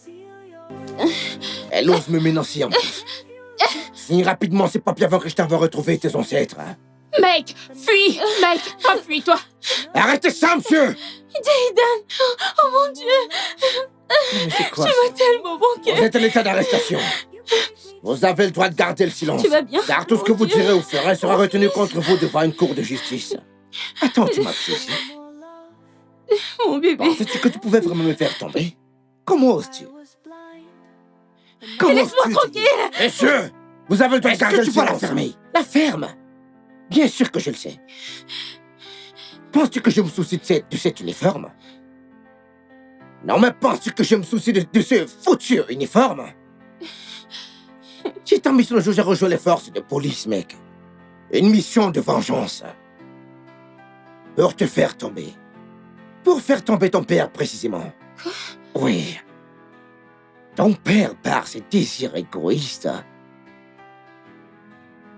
Elle ose me menacer en plus. Signe rapidement ces papiers avant que je t'envoie retrouver tes ancêtres.
Mike, fuis! Mike, enfuis-toi!
Arrêtez ça, monsieur!
Jaden! Oh mon Dieu!
Mais c'est quoi?
Tu m'as tellement manqué.
Vous êtes en état d'arrestation. Vous avez le droit de garder le silence.
Tu vas bien?
Car tout ce que
Mon
vous
Dieu.
direz ou ferez sera retenu contre vous devant une cour de justice. Attends-tu, ma petite.
Mon bébé.
Pensais-tu que tu pouvais vraiment me faire tomber? Comment oses-tu? Comment
Laisse-moi
oses-tu,
tranquille.
Monsieur, vous avez le droit de garder le silence.
tu vas
la fermer? La ferme? Bien sûr que je le sais. Penses-tu que je me soucie de cet uniforme? Non, mais penses-tu que je me soucie de ce foutu uniforme? J'ai ta mission aujourd'hui à rejoindre les forces de police, mec. Une mission de vengeance. Pour te faire tomber. Pour faire tomber ton père, précisément. Oui. Ton père, par ses désirs égoïstes,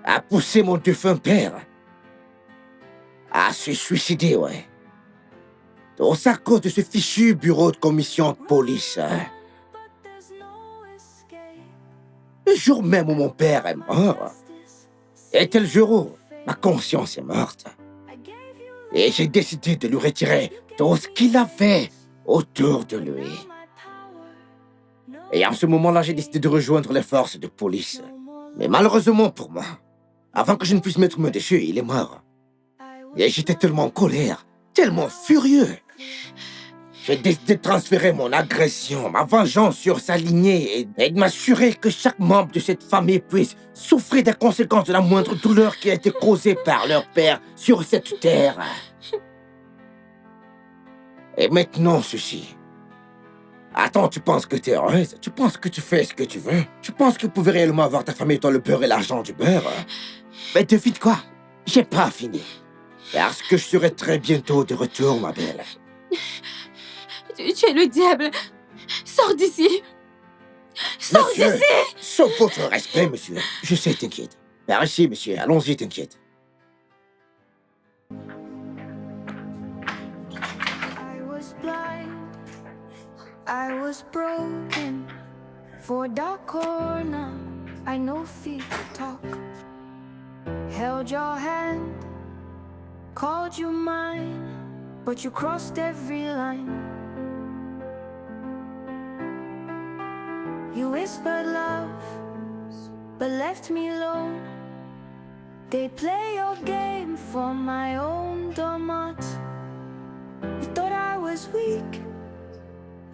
a poussé mon défunt père à se suicider, ouais. Tout ça à cause de ce fichu bureau de commission de police. Le jour même où mon père est mort, était le jour où ma conscience est morte. Et j'ai décidé de lui retirer tout ce qu'il avait autour de lui. Et en ce moment-là, j'ai décidé de rejoindre les forces de police. Mais malheureusement pour moi, avant que je ne puisse mettre main dessus, il est mort. Et j'étais tellement en colère, tellement furieux. J'ai décidé de transférer mon agression, ma vengeance sur sa lignée et de m'assurer que chaque membre de cette famille puisse souffrir des conséquences de la moindre douleur qui a été causée par leur père sur cette terre. Et maintenant, ceci. Attends, tu penses que t'es heureuse? Tu penses que tu fais ce que tu veux? Tu penses que tu pouvais réellement avoir ta famille dans le beurre et l'argent du beurre? Mais devine quoi? J'ai pas fini. Parce que je serai très bientôt de retour, ma belle.
Tu es le diable. Sors d'ici. Sors
Monsieur,
d'ici.
sauf votre respect, monsieur. Je sais, t'inquiète. Par ici, monsieur. Allons-y, t'inquiète.
I was blind, I was broken. For a dark corner, I know feet to talk. Held your hand, called you mine, but you crossed every line. You whispered love, but left me alone. They play your game for my own domot. You thought I was weak,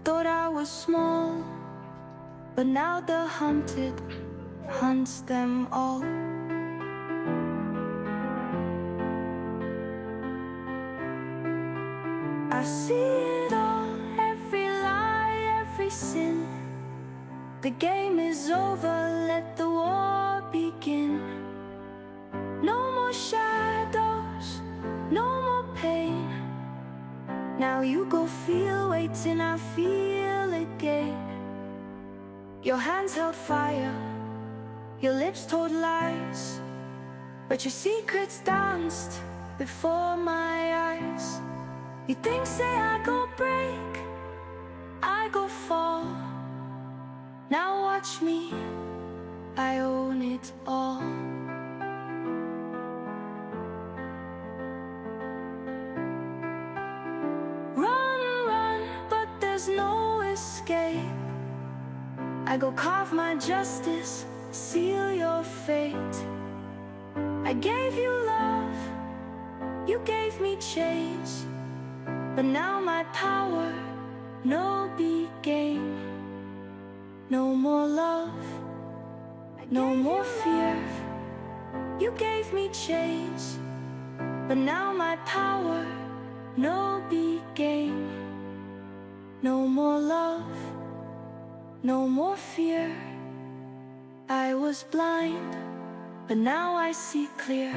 thought I was small, but now the hunted hunts them all. I see it all, every lie, every sin. The game is over, let the war begin. No more shadows, no more pain. Now you go feel, waiting, I feel again. Your hands held fire, your lips told lies, but your secrets danced before my eyes. You think, say I go break, I go fall. Now watch me, I own it all. Run, run, but there's no escape. I go carve my justice, seal your fate. I gave you love, you gave me change, but now my power, no big game. No more love, no more fear. You gave me change, but now my power, no big game. No more love, no more fear. I was blind, but now I see clear.